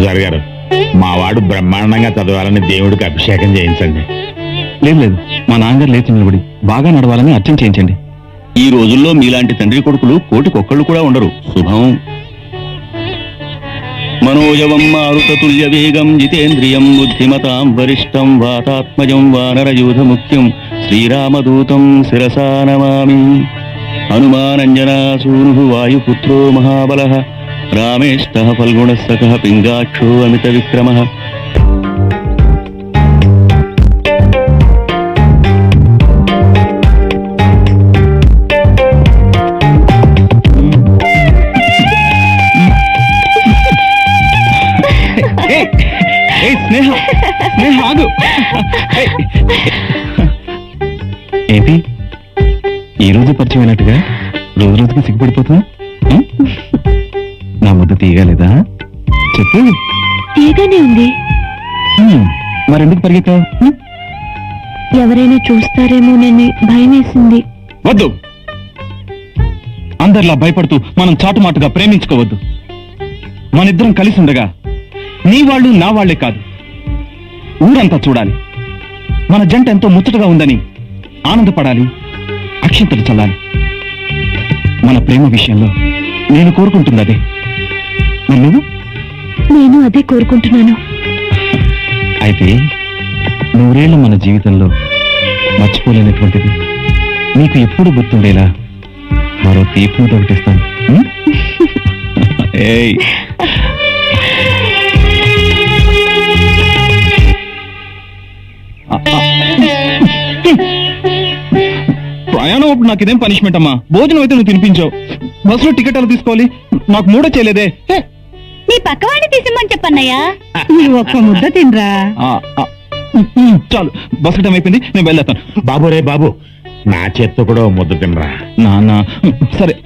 పూజారి గారు, మా వాడు బ్రహ్మాండంగా చదవాలని దేవుడికి అభిషేకం చేయించండి. లేదు, మా నాన్నగారు లేచి నిలబడి బాగా నడవాలని అర్చన చేయించండి. ఈ రోజుల్లో మీలాంటి తండ్రి కొడుకులు కోటికొక్కళ్ళు కూడా ఉండరు. శుభం. మనోజవం మారుతతుల్య వేగం జితేంద్రియం బుద్ధిమతాం వరిష్టం వాతాత్మజం వానరయూధ ముఖ్యం శ్రీరామదూతం శిరసా నమామి. హనుమానంజనాసూను వాయుపుత్రో మహాబలః రామేష్టః ఫల్గుణస్సఖః పింగాక్షో అమిత విక్రమః. స్నేహ స్నేహ ఆగు. ఏంటి ఈ రోజు పరిచయం అయినట్టుగా రోజు రోజుకి సిగ్గుపడిపోతున్నా? నా ముద్ద తీయగలేదా? చెప్పు. తీయగానే ఉంది. మరెందుకు పరిగెత్తావు? ఎవరైనా చూస్తారేమోనని భయం వేసింది. వద్దు, అందరిలా భయపడుతూ మనం చాటుమాటుగా ప్రేమించుకోవద్దు. మనిద్దరం కలిసి ఉండగా నీ వాళ్ళు నా వాళ్లే కాదు, ఊరంతా చూడాలి. మన జంట ఎంతో ముచ్చటగా ఉందని ఆనందపడాలి, అక్షంతలు చల్లాలి. మన ప్రేమ విషయంలో నేను కోరుకుంటుంది అదే. మరి నువ్వు? నేను అదే కోరుకుంటున్నాను. అయితే నూరేళ్ల మన జీవితంలో మర్చిపోలేనటువంటిది, నీకు ఎప్పుడు గుర్తుండేలా మరో తీర్పును తొలగిస్తాను. ఏయ్, ప్రయాణం అప్పుడు నాకు ఇదేం పనిష్మెంట్ అమ్మా? భోజనం అయితే నువ్వు తినిపించావు, బస్సులో టికెట్ అలా తీసుకోవాలి, నాకు మూడో చేయలేదే. నీ పక్కవాడిని తీసిమ్మని చెప్పన్నయ్యా. ఒక్క ముద్ద తినరా. చాలు, బస్సు టైం అయిపోయింది, నేను బయలుదేరుతాను. బాబు రే బాబు, నా చేత్తో కూడా ఓ ముద్ద తినరా. నాన్న సరే.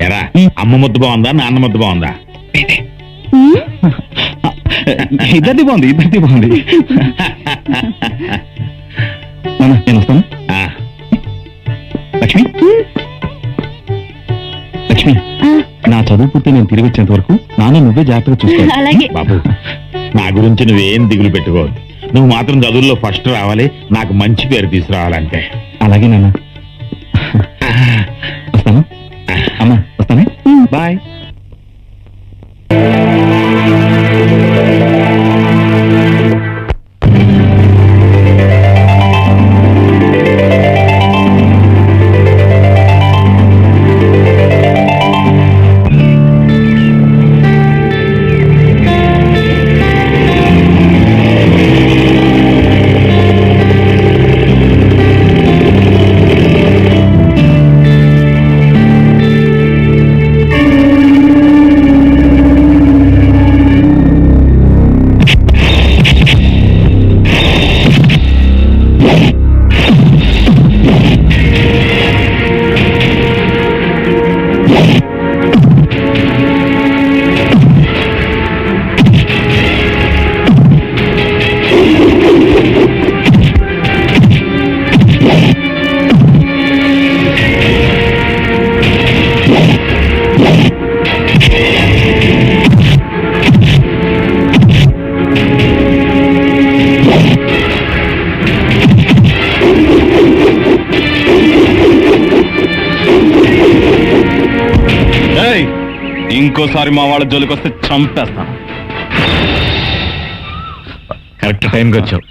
ఎరా, అమ్మ ముద్ద బాగుందా నాన్న ముద్ద బాగుందా? ఇద్దరిది బాగుంది, ఇద్దరిది బాగుంది. నాన్న నేను వస్తాను. లక్ష్మి, లక్ష్మి, నా చదువు పూర్తి నేను తిరిగి వచ్చేంత వరకు నాన్న నువ్వే జాగ్రత్తగా చూసుకోవాలి. అలాగే బాబు, నా గురించి నువ్వేం దిగులు పెట్టుకోవద్దు. నువ్వు మాత్రం చదువుల్లో ఫస్ట్ రావాలి, నాకు మంచి పేరు తీసుకురావాలంటే. అలాగే నాన్న, వస్తాను. అమ్మా వస్తానే, బాయ్. ఇంకోసారి మా వాళ్ళ జోలికి వస్తే చంపేస్తాను. కరెక్ట్ టైంకి వచ్చావు.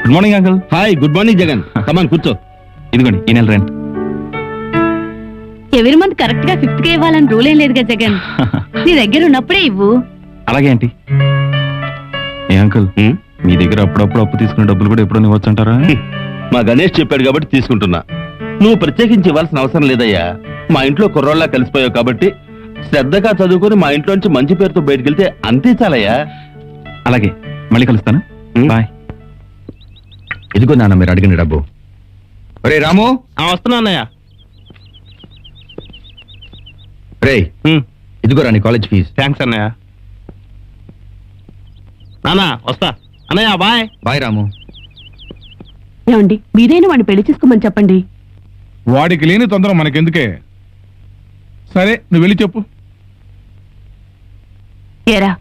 Good morning uncle. Hi, good morning Jagan. Come on కూర్చో. ఇదిగోండి ఈ నెల రెంట్. ఎవరి మంత్ కరెక్ట్ గా 5th కే ఇవ్వాలని రూల్ ఏం లేదుగా జగన్. నీ దగ్గర ఉన్నప్పుడే ఇవ్వు. అలాగే ఆంటీ. ఏ అంకుల్, మీ దగ్గర అప్పుడప్పుడు అప్పు తీసుకునే డబ్బులు కూడా ఎప్పుడో ఇవ్వచ్చు అంటారా? మా గణేష్ చెప్పాడు కాబట్టి తీసుకుంటున్నా. నువ్వు ప్రత్యేకించి ఇవ్వాల్సిన అవసరం లేదయ్యా. మా ఇంట్లో కుర్రోళ్ళ కలిసిపోయావు కాబట్టి శ్రద్ధగా చదువుకుని మా ఇంట్లోంచి మంచి పేరుతో బయటకు వెళ్తే అంతే చాలయ్యా. అలాగే, మళ్ళీ కలుస్తాను. బాయ్. ఇదిగో నాన్న మీరు అడిగిన డబ్బు. రే రాము, వస్తున్నా అన్నయ్య. రే ఇదిగోరా నీ కాలేజ్ ఫీజు. థ్యాంక్స్ అన్నయ్య. నానా వస్తా అన్నయ్య. బాయ్. బాయ్ రాము. ఏమండి, మీరైనా వాడిని పెళ్లి చేసుకోమని చెప్పండి. వాడికి లేని తొందర మనకెందుకే? సరే నువ్వు వెళ్ళి చెప్పు. ఏరా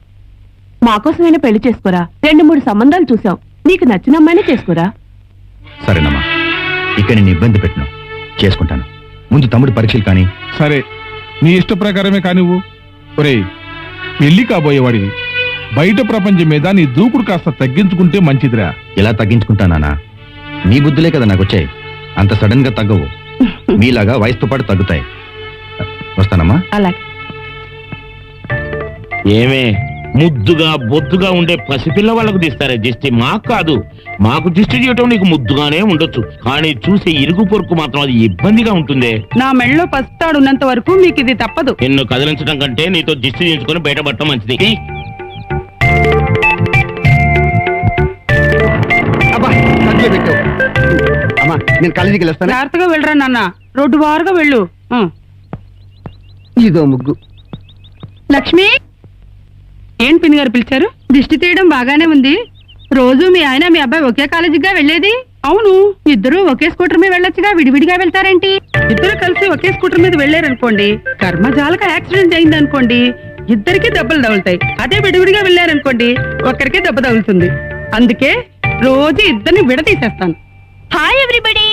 మాకోసమైనా పెళ్లి చేసుకోరా, 2-3 సంబంధాలు చూసావు, నీకు నచ్చిన అమ్మాయినే చేసుకోరా. సరేనమ్మా, ఇక నేను ఇబ్బంది పెట్టను, చేసుకుంటాను. ముందు తమ్ముడు పరీక్షలు కానీ. సరే నీ ఇష్ట ప్రకారమే కానివ్వు. ఒరేయ్, పెళ్లి కాబోయేవాడివి, బయట ప్రపంచం మీద నీ దూకుడు కాస్త తగ్గించుకుంటే మంచిదిరా. ఎలా తగ్గించుకుంటానా? నీ బుద్ధులే కదా నాకు వచ్చాయి, అంత సడన్ గా తగ్గవు. మీలాగా వయసుతో పాటు తగ్గుతాయి. వస్తానమ్మా. అలాగే. ఏమే ముద్దుగా బొద్దుగా ఉండే పసిపిల్ల వాళ్ళకు తీస్తారే దిష్టి, మాకు కాదు. మాకు దిష్టి చేయటం నీకు ముద్దుగానే ఉండొచ్చు, కానీ చూసే ఇరుగు పొరుకు మాత్రం అది ఇబ్బందిగా ఉంటుంది. నా మెళ్ళలో పసుతాడు ఉన్నంత వరకు మీకు ఇది తప్పదు. నిన్ను కదిలించడం కంటే నీతో దిష్టి చేయించుకొని బయటపడటం మంచిది. నేను కాలేజీకి వెళ్ళొస్తాను. జాగ్రత్తగా వెళ్ళరా నాన్న, రోడ్డు వారుగా వెళ్ళు. ఇదో ముగ్గు. లక్ష్మి, ఏం పిన్ని గారు పిలిచారు? దిష్టి తీయడం బాగానే ఉంది. రోజు మీ ఆయన మీ అబ్బాయి ఒకే కాలేజీగా వెళ్ళేది. అవును, ఇద్దరు ఒకే స్కూటర్ మీద వెళ్ళొచ్చుగా, విడివిడిగా వెళ్తారేంటి? ఇద్దరు కలిసి ఒకే స్కూటర్ మీద వెళ్ళారనుకోండి, కర్మజాలక యాక్సిడెంట్ అయింది అనుకోండి, ఇద్దరికి దెబ్బలు తగులుతాయి. అదే విడివిడిగా వెళ్ళారనుకోండి, ఒక్కరికే దెబ్బ తగులుతుంది. అందుకే రోజు ఇద్దరిని విడదీసేస్తాను. Hi everybody.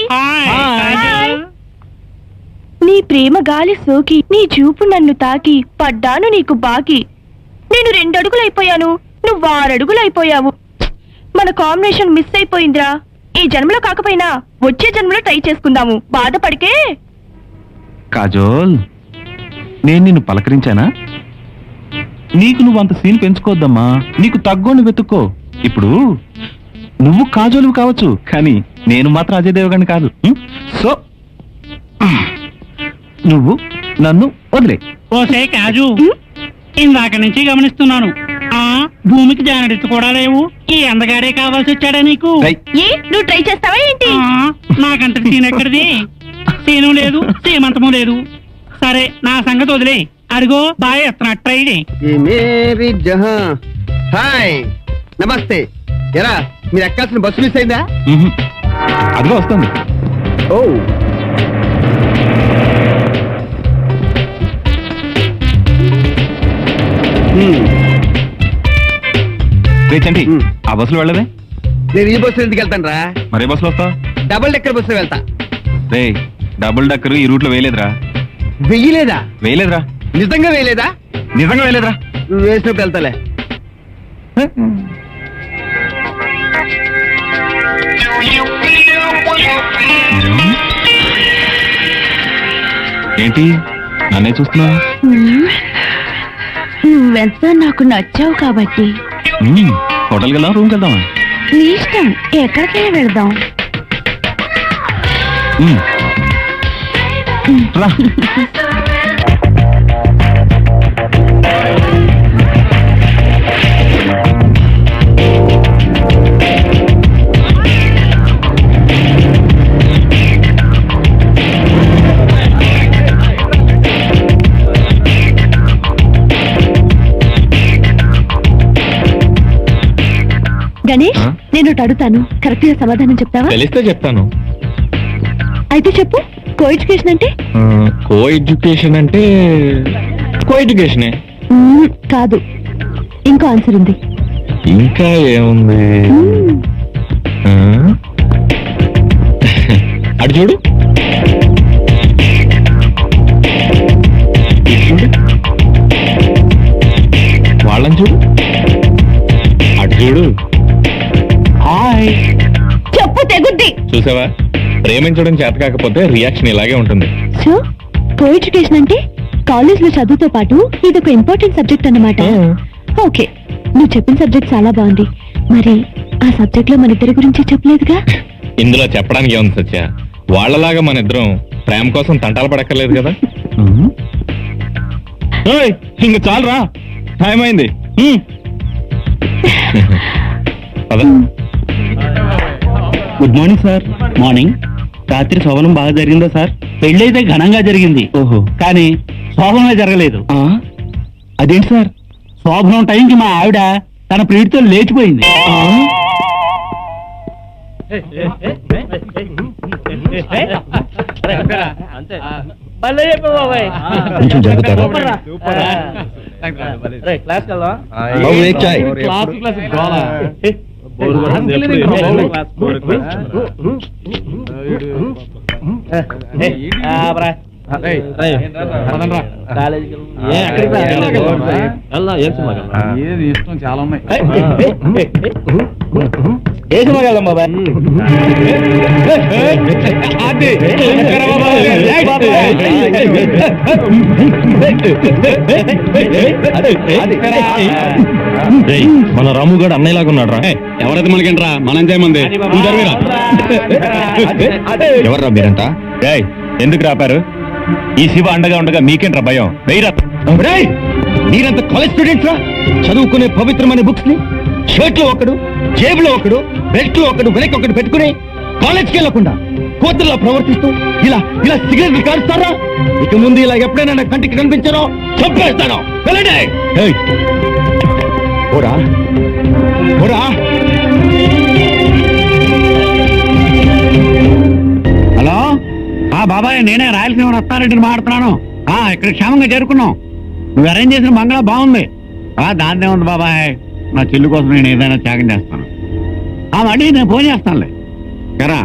నీ ప్రేమ గాలి సోకి, నీ చూపు నన్ను తాకి, పడ్డాను నీకు బాకి. నేను 2 అడుగులైపోయాను, నువ్వు 6 అడుగులైపోయావు. మన కాంబినేషన్ మిస్ అయిపోయిందిరా. ఈ జన్మలో కాకపోయినా వచ్చే జన్మలో ట్రై చేసుకుందాము, బాధపడికే. కాజోల్, నేను నిన్ను పలకరించానా? నీకు నువ్వు అంత సీన్ పెంచుకోవద్దమ్మా, నీకు తగ్గోని వెతుక్కో. ఇప్పుడు నువ్వు కాజోలు కావచ్చు, కానీ నేను మాత్రం అజయ్ దేవగణ్ కాదు. సో నువ్వు నన్ను వదిలే. ఓసే కాజు, ఇందాక నుంచి గమనిస్తున్నాను, ఆ భూమికి జానడిత్తు కూడా లేవు. ఈ అందగాడే కావాల్సి వచ్చాడా నీకు? ఏ నువ్వు ట్రై చేస్తావా ఏంటి? నాకంత సీన్ ఎక్కడిది? సీను లేదు, సీమంతము లేదు. సరే నా సంగతి వదిలే. అడిగో బాయ్ ఎత్తనా ట్రై హాయ్, నమస్తే. ఎరా, మీరు ఎక్కాల్సిన బస్సు మిస్ అయిందా? అదిగో వస్తుంది. ఓ, రేచండి, ఆ బస్సులో వెళ్ళదే. నేను ఈ బస్సు ఎందుకు వెళ్తాను రా? మరే బస్సులో వస్తావు? డబుల్ డెక్కర్ బస్సు వెళ్తా. రే, డబుల్ డక్కర్ ఈ రూట్ లో వేయలేదురా. వెయ్యలేదా? వేయలేదురా. నిజంగా వేయలేదా? నిజంగా వేయలేదురా. నువ్వు వేసినప్పుడు వెళ్తాలే. ఏంటి నన్నే చూస్తున్నావు? నువ్వెంత నాకు నచ్చావు కాబట్టి హోటల్కి వెళ్దాం, రూమ్కి వెళ్దామా? నీ ఇష్టం, ఎక్కడికైనా వెళ్దాం. రా. గణేష్, నేను ఒకటి అడుగుతాను, కరెక్ట్ గా సమాధానం చెప్తావా? తెలిస్తే చెప్తాను. అయితే చెప్పు, కో ఎడ్యుకేషన్ అంటే? కో ఎడ్యుకేషన్ అంటే కో ఎడ్యుకేషనే. కాదు, ఇంకో ఆన్సర్ ఉంది. ఇంకా ఏముంది? అటు చూడు, వాళ్ళని చూడు, అటు చూడు. హాయ్, చెప్పు తెగుద్ది. చూసావా, ప్రేమించడం చేత కాకపోతే రియాక్షన్ ఇలాగే ఉంటుంది. సో కో ఎడ్యుకేషన్ అంటే కాలేజ్ లో చదువుతో పాటు ఇదొక ఇంపార్టెంట్ సబ్జెక్ట్ అన్నమాట. ఓకే, నువ్వు చెప్పిన సబ్జెక్ట్ చాలా బాగుంది. మరి ఆ సబ్జెక్ట్ లో మన ఇద్దరి గురించి చెప్పలేదుగా? ఇందులో చెప్పడానికి ఏముంది సత్య, వాళ్ళలాగా మన ఇద్దరం ప్రేమ కోసం తంటాలు పడక్కర్లేదు కదా. ఇంక చాలరా, టైం అయింది. Good morning sir. మార్నింగ్. రాత్రి శోభనం బాగా జరిగిందా సార్? పెళ్ళైతే ఘనంగా జరిగింది. ఓహో, కానీ శోభనమే జరగలేదు. అదేంటి సార్? శోభనం టైంకి మా ఆవిడ తన ప్రియుడితో లేచిపోయింది. కొంచెం జరుగుతారా బాబు, ఏక్ చాయ్. చాలా ఉన్నాయి. మన రాముగాడు అన్నయ్యలాగా ఉన్నాడు రా. ఎవరైతే మనకేంట్రా, మనం చేయమంది. ఎవర్రా మీరంతా? ఎందుకు రాపారు? ఈ శివ అండగా ఉండగా మీకేంట్రా భయం? మీరంతా కాలేజ్ స్టూడెంట్స్ రా. చదువుకునే పవిత్రమైన బుక్స్ ని షర్ట్ లో ఒకడు, జేబులో ఒకడు, బెల్ట్ లో ఒకడు, వెనక్కి ఒకడు పెట్టుకుని కాలేజ్కి వెళ్ళకుండా కోతుల్లా ప్రవర్తిస్తూ ఇలా ఇలా సిగరెట్లు కాలుస్తారా? ఇక ముందు ఇలా ఎప్పుడైనా నా కంటికి కనిపించారో చంపేస్తాను. వెళ్ళండి. ఓరా ఓరా. హలో బాబాయ్, నేనే రాయలసీమ రత్నారెడ్డిని మాట్లాడుతున్నాను. ఇక్కడ క్షేమంగా చేరుకున్నాం. నువ్వు అరేంజ్ చేసిన బంగ్లా బాగుంది. దాన్నే ఉంది బాబాయ్. నా చెల్లి కోసం నేను ఏదైనా త్యాగం చేస్తాను. మళ్ళీ నేను ఫోన్ చేస్తానులే. కరా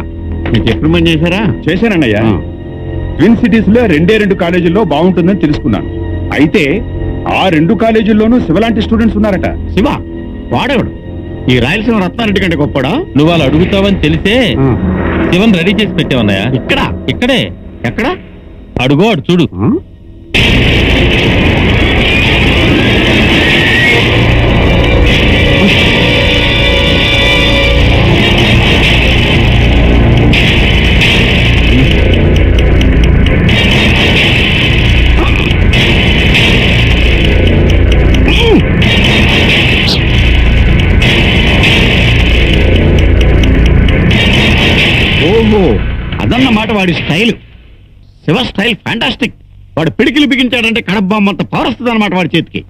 మీకు ఎప్పుడు పని చేశారా? చేశానన్నయ్యా. ట్విన్ సిటీస్ లో 2 కాలేజీల్లో బాగుంటుందని తెలుసుకున్నాను. అయితే ఆ 2 కాలేజీల్లోనూ శివలాంటి స్టూడెంట్స్ ఉన్నారట. శివ వాడేవాడు ఈ రాయలసీమ రత్నారెడ్డి కంటే గొప్పడా? నువ్వు వాళ్ళు అడుగుతావని తెలిసే శివన్ రెడీ చేసి పెట్టావన్నయ్యా. ఇక్కడే. ఎక్కడ? అడుగో, అడు చూడు. ఓహో, అదన్నమాట వాడి స్టైల్. Shiva style fantastic. వాడు పిడికిలు బిగించాడంటే కడబ్బామ్మంత పవర్ వస్తుంది అనమాట వాడి చేతికి.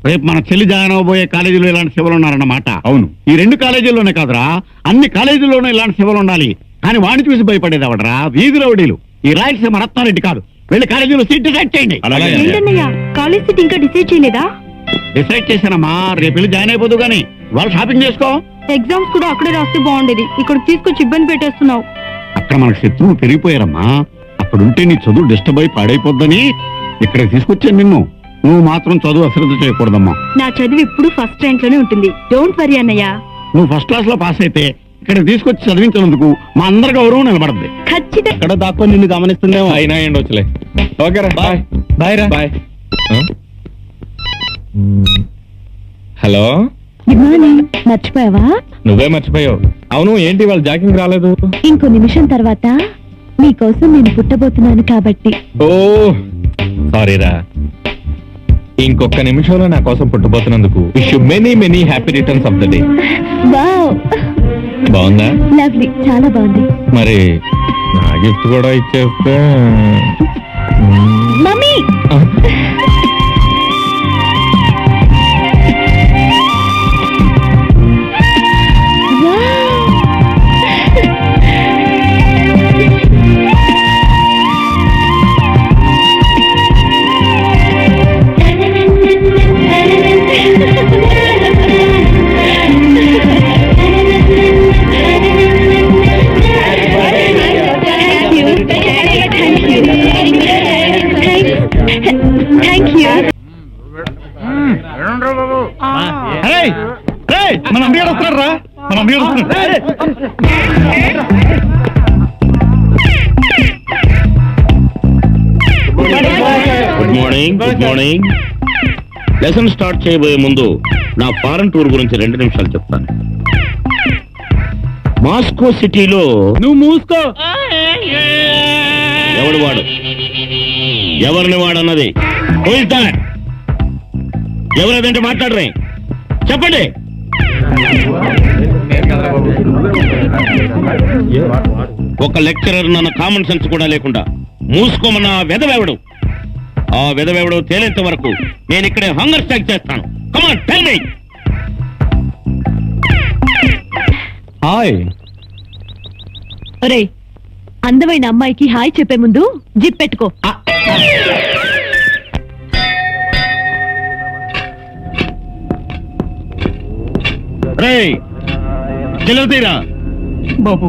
రేపు మన చెల్లి జాయిన్ అవబోయే కాలేజీలో ఇలాంటి శివలు ఉన్నారన్నమాట. అవును, ఈ 2 కాలేజీల్లోనే కాదురా, అన్ని కాలేజీల్లోనూ ఇలాంటి శివలు ఉండాలి. కానీ వాడిని చూసి భయపడేది అవడరా వీధి రౌడీలు. ఈ రాయలసీమ రత్నారెడ్డి కాదు. వెళ్ళి కాలేజీలో సీట్ డిసైడ్ చేయండి. కాలేజ్ సీట్ ఇంకా డిసైడ్ చేయలేదా? డిసైడ్ చేశానమ్మా, రేపు వెళ్ళి జాయిన్ అయిపోదు గానీ వాళ్ళు షాపింగ్ చేసుకో. ఎగ్జామ్స్ కూడా అక్కడే రాస్తే బాగుండేది. ఇక్కడ తీసుకొచ్చి ఇబ్బంది పెట్టేస్తున్నావు. అక్కడ మనకు శత్రువులు పెరిగిపోయారమ్మా. అక్కడుంటే నీ చదువు డిస్టర్బ్ అయి పాడైపోద్దని ఇక్కడికి తీసుకొచ్చాను నిన్ను. నువ్వు మాత్రం చదువు అశ్రద్ధ చేయకూడదమ్మా. నా చదువు ఇప్పుడు ఫస్ట్ ర్యాంక్ లోనే ఉంటుంది. డోంట్ వరీ అన్నయ్య. నువ్వు ఫస్ట్ క్లాస్ లో పాస్ అయితే ఇక్కడ తీసుకొచ్చి చదివించినందుకు మా అందరి గౌరవం నిలబడద్ది. ఖచ్చితంగా. ఎక్కడ దాక్కొని నిన్ను గమనిస్తుందేమో. అయినా ఏండొచ్చులే. ఓకేరా, బాయ్. బాయ్ రా. బాయ్. Hello, good morning. మర్చిపోయావా? నువ్వే మర్చిపోయావు. అవును, ఏంటి వాళ్ళు జాకింగ్ రాలేదు? ఇంకో నిమిషం తర్వాత మీకోసం నేను పుట్టబోతున్నాను కాబట్టి. ఓ సారీరా. ఇంకొక నిమిషంలో నా కోసం పుట్టబోతున్నందుకు wish you many many happy returns of the day. Wow, బాగుందా? లవ్లీ, చాలా బాగుంది. మరి నా గిఫ్ట్ కూడా ఇచ్చేస్తే. మమ్మీ, మన అమ్మగారు వస్తున్నారా? మన అమ్మగారు వస్తున్నారు. Good morning. Good morning. Lesson start చేయబోయే ముందు నా ఫారెన్ టూర్ గురించి 2 నిమిషాలు చెప్తాను. మాస్కో సిటీలో నువ్వు మూసుకో. ఎవడు వాడు, ఎవరిని వాడన్నది ఎవరేదంటే మాట్లాడరే చెప్పండి. ఒక లెక్చరర్ నన్ను కామన్ సెన్స్ కూడా లేకుండా మూసుకోమన్న వెదవెవడు, ఆ వెదవెవడు తేలేంత వరకు నేను ఇక్కడే హంగర్ స్ట్రైక్ చేస్తాను. Come on tell me. హాయ్. ఒరే, అందమైన అమ్మాయికి హాయ్ చెప్పే ముందు జిప్ పెట్టుకో. తీరా బాబు,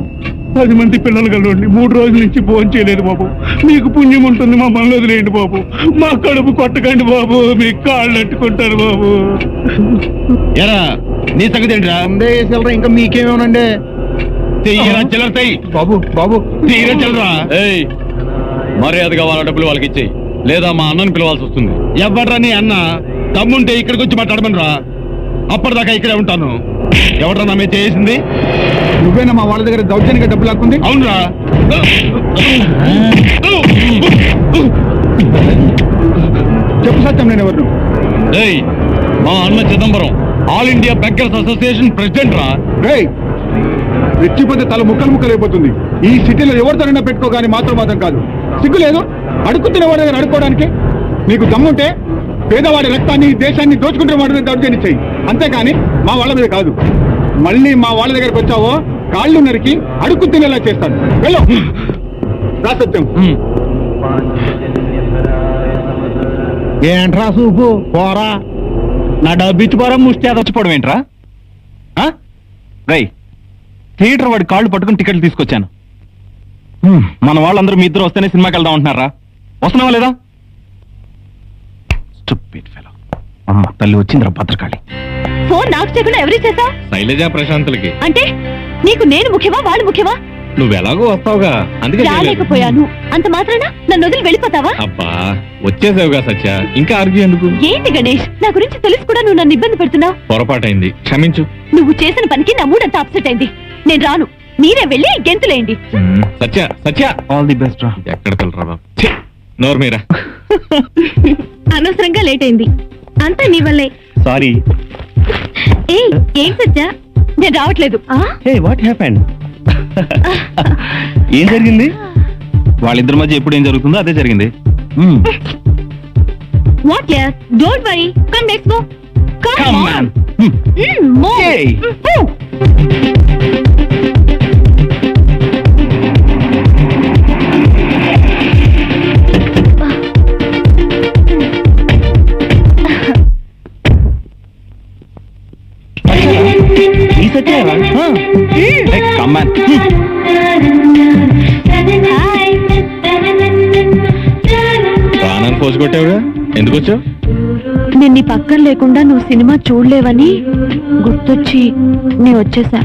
10 మంది పిల్లలు కలవండి, 3 రోజుల నుంచి భోజనం చేయలేదు బాబు. మీకు పుణ్యం ఉంటుంది, మమ్మల్ని వదిలేయండి బాబు. మా కడుపు కొట్టకండి బాబు, మీ కాళ్ళు అట్టుకుంటారు బాబు. ఎరా నీ సంగతి ఏంట్రా? ఇంకా మీకేమేనండి తీరా చిల్లర బాబు బాబు తీరా చిల్లరా. మర్యాదగా వాళ్ళ డబ్బులు వాళ్ళకి ఇచ్చేయి, లేదా మా అన్నను పిలవాల్సి వస్తుంది. ఎవడ్రా నీ అన్న? తమ్ముంటే ఇక్కడికి వచ్చి మాట్లాడమని రా, అప్పటిదాకా ఇక్కడే ఉంటాను. ఎవడ్రా నా మీద చేసింది? నువ్వేనా మా వాళ్ళ దగ్గర దౌర్జన్యంగా డబ్బులు లాక్కుంది? అవునరా. చెప్పు సత్యం, నేను ఎవరు? మా అన్న Chidambaram, all India beggars association president రా. రెచ్చిపోతే తల ముక్కలు అయిపోతుంది. ఈ సిటీలో ఎవరితోనైనా పెట్టుకోగాని మాత్రం కాదు. సిగ్గు లేదు అడుక్కుతున్న వాడి దగ్గర అడుక్కోవడానికి? నీకు దమ్ముంటే పేదవాడి రక్తాన్ని, దేశాన్ని దోచుకుంటున్న వాడి మీద దౌర్జన్యం చెయ్యి, అంతేకాని మా వాళ్ళ మీద కాదు. మళ్ళీ మా వాళ్ళ దగ్గరకు వచ్చావో కాళ్ళు నరికి అడుక్కు తినేలా చేస్తాను. వెళ్ళు. రా సత్యం. ఏంట్రా సూపు పోరా, నా డబ్బిచ్చి పోరా, ముష్టి అదొచ్చిపోవడం ఏంట్రా? రై, థియేటర్ వాడి కాళ్ళు పట్టుకుని టికెట్లు తీసుకొచ్చాను. మన వాళ్ళందరూ మీ ఇద్దరు వస్తేనే సినిమాకి వెళ్దాం అంటున్నారా? వస్తున్నావా లేదా? Stupid fellow. అమ్మ తల్లి వచ్చిందిరా భద్రకాళి. ఫోన్ నాకు చేయకుండా ఎవరి చేసా? శైలజ ప్రశాంతులకి. అంటే నీకు నేను ముఖ్యమా, వాళ్ళు ముఖ్యమా? నువ్వెలాగో వస్తావుగా, అందుకే రాలేకపోయాను. అంత మాత్రాన నన్ను వదిలి వెళ్ళిపోతావా? అబ్బా వచ్చేసావుగా సత్య, ఇంకా ఆర్గ్యూ ఎందుకు? ఏంటి గణేష్, నా గురించి తెలిసి కూడా నువ్వు నన్ను ఇబ్బంది పెడుతున్నావు. పొరపాటైంది, క్షమించు. నువ్వు చేసిన పనికి నా మూడంతా అప్సెట్ అయింది. నేను రాను, మీరే వెళ్ళి గెంతులేయండి. Satya Satya, all the best రా. ఎక్కడికి వెళ్ళరా బాబు, నోరు మీరా. అనవసరంగా లేట్ అయింది, అంతా నీ వల్లే. సారీ. ఏం సత్య, నేను రావట్లేదు. Hey what happened? ఏం జరిగింది? వాళ్ళిద్దరి మధ్య ఎప్పుడు ఏం జరుగుతుందో అదే జరిగింది. What yeah, don't worry, come let's go. Come on. Hey. ఈ సత్యారా? Hey, come on. ప్రాణాన్ని పోసి కొట్టావుగా, ఎందుకు వచ్చావు? నేను నీ పక్కన లేకుండా నువ్వు సినిమా చూడలేవని గుర్తొచ్చి నేను వచ్చేసా.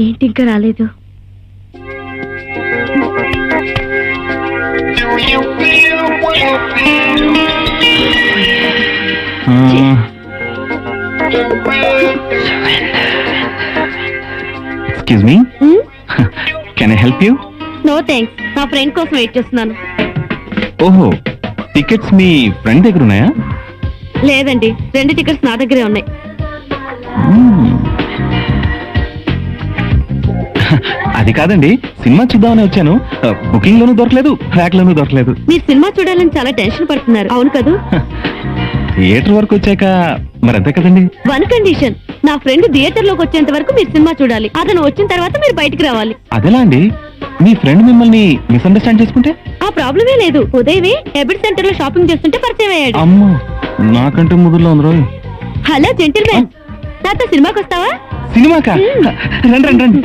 ఏంటి ఇంకా రాలేదు? Excuse me. Can I help you? No thanks, నా ఫ్రెండ్ కోసం వెయిట్ చేస్తున్నాను. ఓహో, టికెట్స్ మీ ఫ్రెండ్ దగ్గర ఉన్నాయా? లేదండి, 2 టికెట్స్ నా దగ్గరే ఉన్నాయి. అది కాదండి, సినిమా చూద్దామని వచ్చాను. బుకింగ్ లోనూ దొరకలేదు, ట్రాక్ లోనూ దొరకలేదు. మీరు సినిమా చూడాలని చాలా టెన్షన్ పడుతున్నారు, అవును కదూ? థియేటర్ వరకు వచ్చాక మరి అంతే కదండి. వన్ కండిషన్, నా ఫ్రెండ్ థియేటర్ లోకి వచ్చేంత వరకు మీరు సినిమా చూడాలి. అతను వచ్చిన తర్వాత మీరు బయటికి రావాలి. అదేలా అండి? మీ ఫ్రెండ్ మిమ్మల్ని మిస్అండర్స్టాండ్ చేసుకుంటే? ఆ ప్రాబ్లమే లేదు. ఉదయమే ఎబిడ్ సెంటర్ లో షాపింగ్ చేస్తుంటే పరిచయం అయ్యాడు. అమ్మో, నాకంటే ముదురులో ఉంది రోయ్. హలో జెంటిల్మెన్, నాతో సినిమాకి వస్తావా? సినిమాకా? రండి రండి రండి.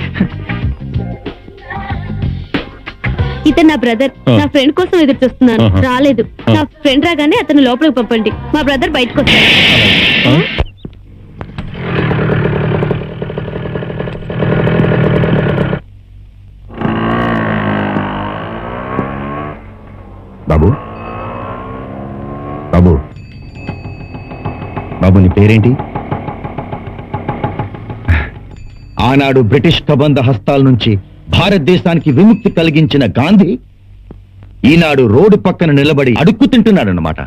ఇతను నా బ్రదర్, నా ఫ్రెండ్ కోసం ఎదురు చూస్తున్నాను, రాలేదు. నా ఫ్రెండ్ రాగానే అతను లోపలికి పంపండి, మా బ్రదర్ బయటకు వస్తాడు. బాబు బాబు బాబు, నీ పేరేంటి? ఆనాడు బ్రిటిష్ కబంధ హస్తాల నుంచి భారతదేశానికి విముక్తి కలిగించిన గాంధీ ఈనాడు రోడ్డు పక్కన నిలబడి అడుక్కు తింటున్నాడన్నమాట.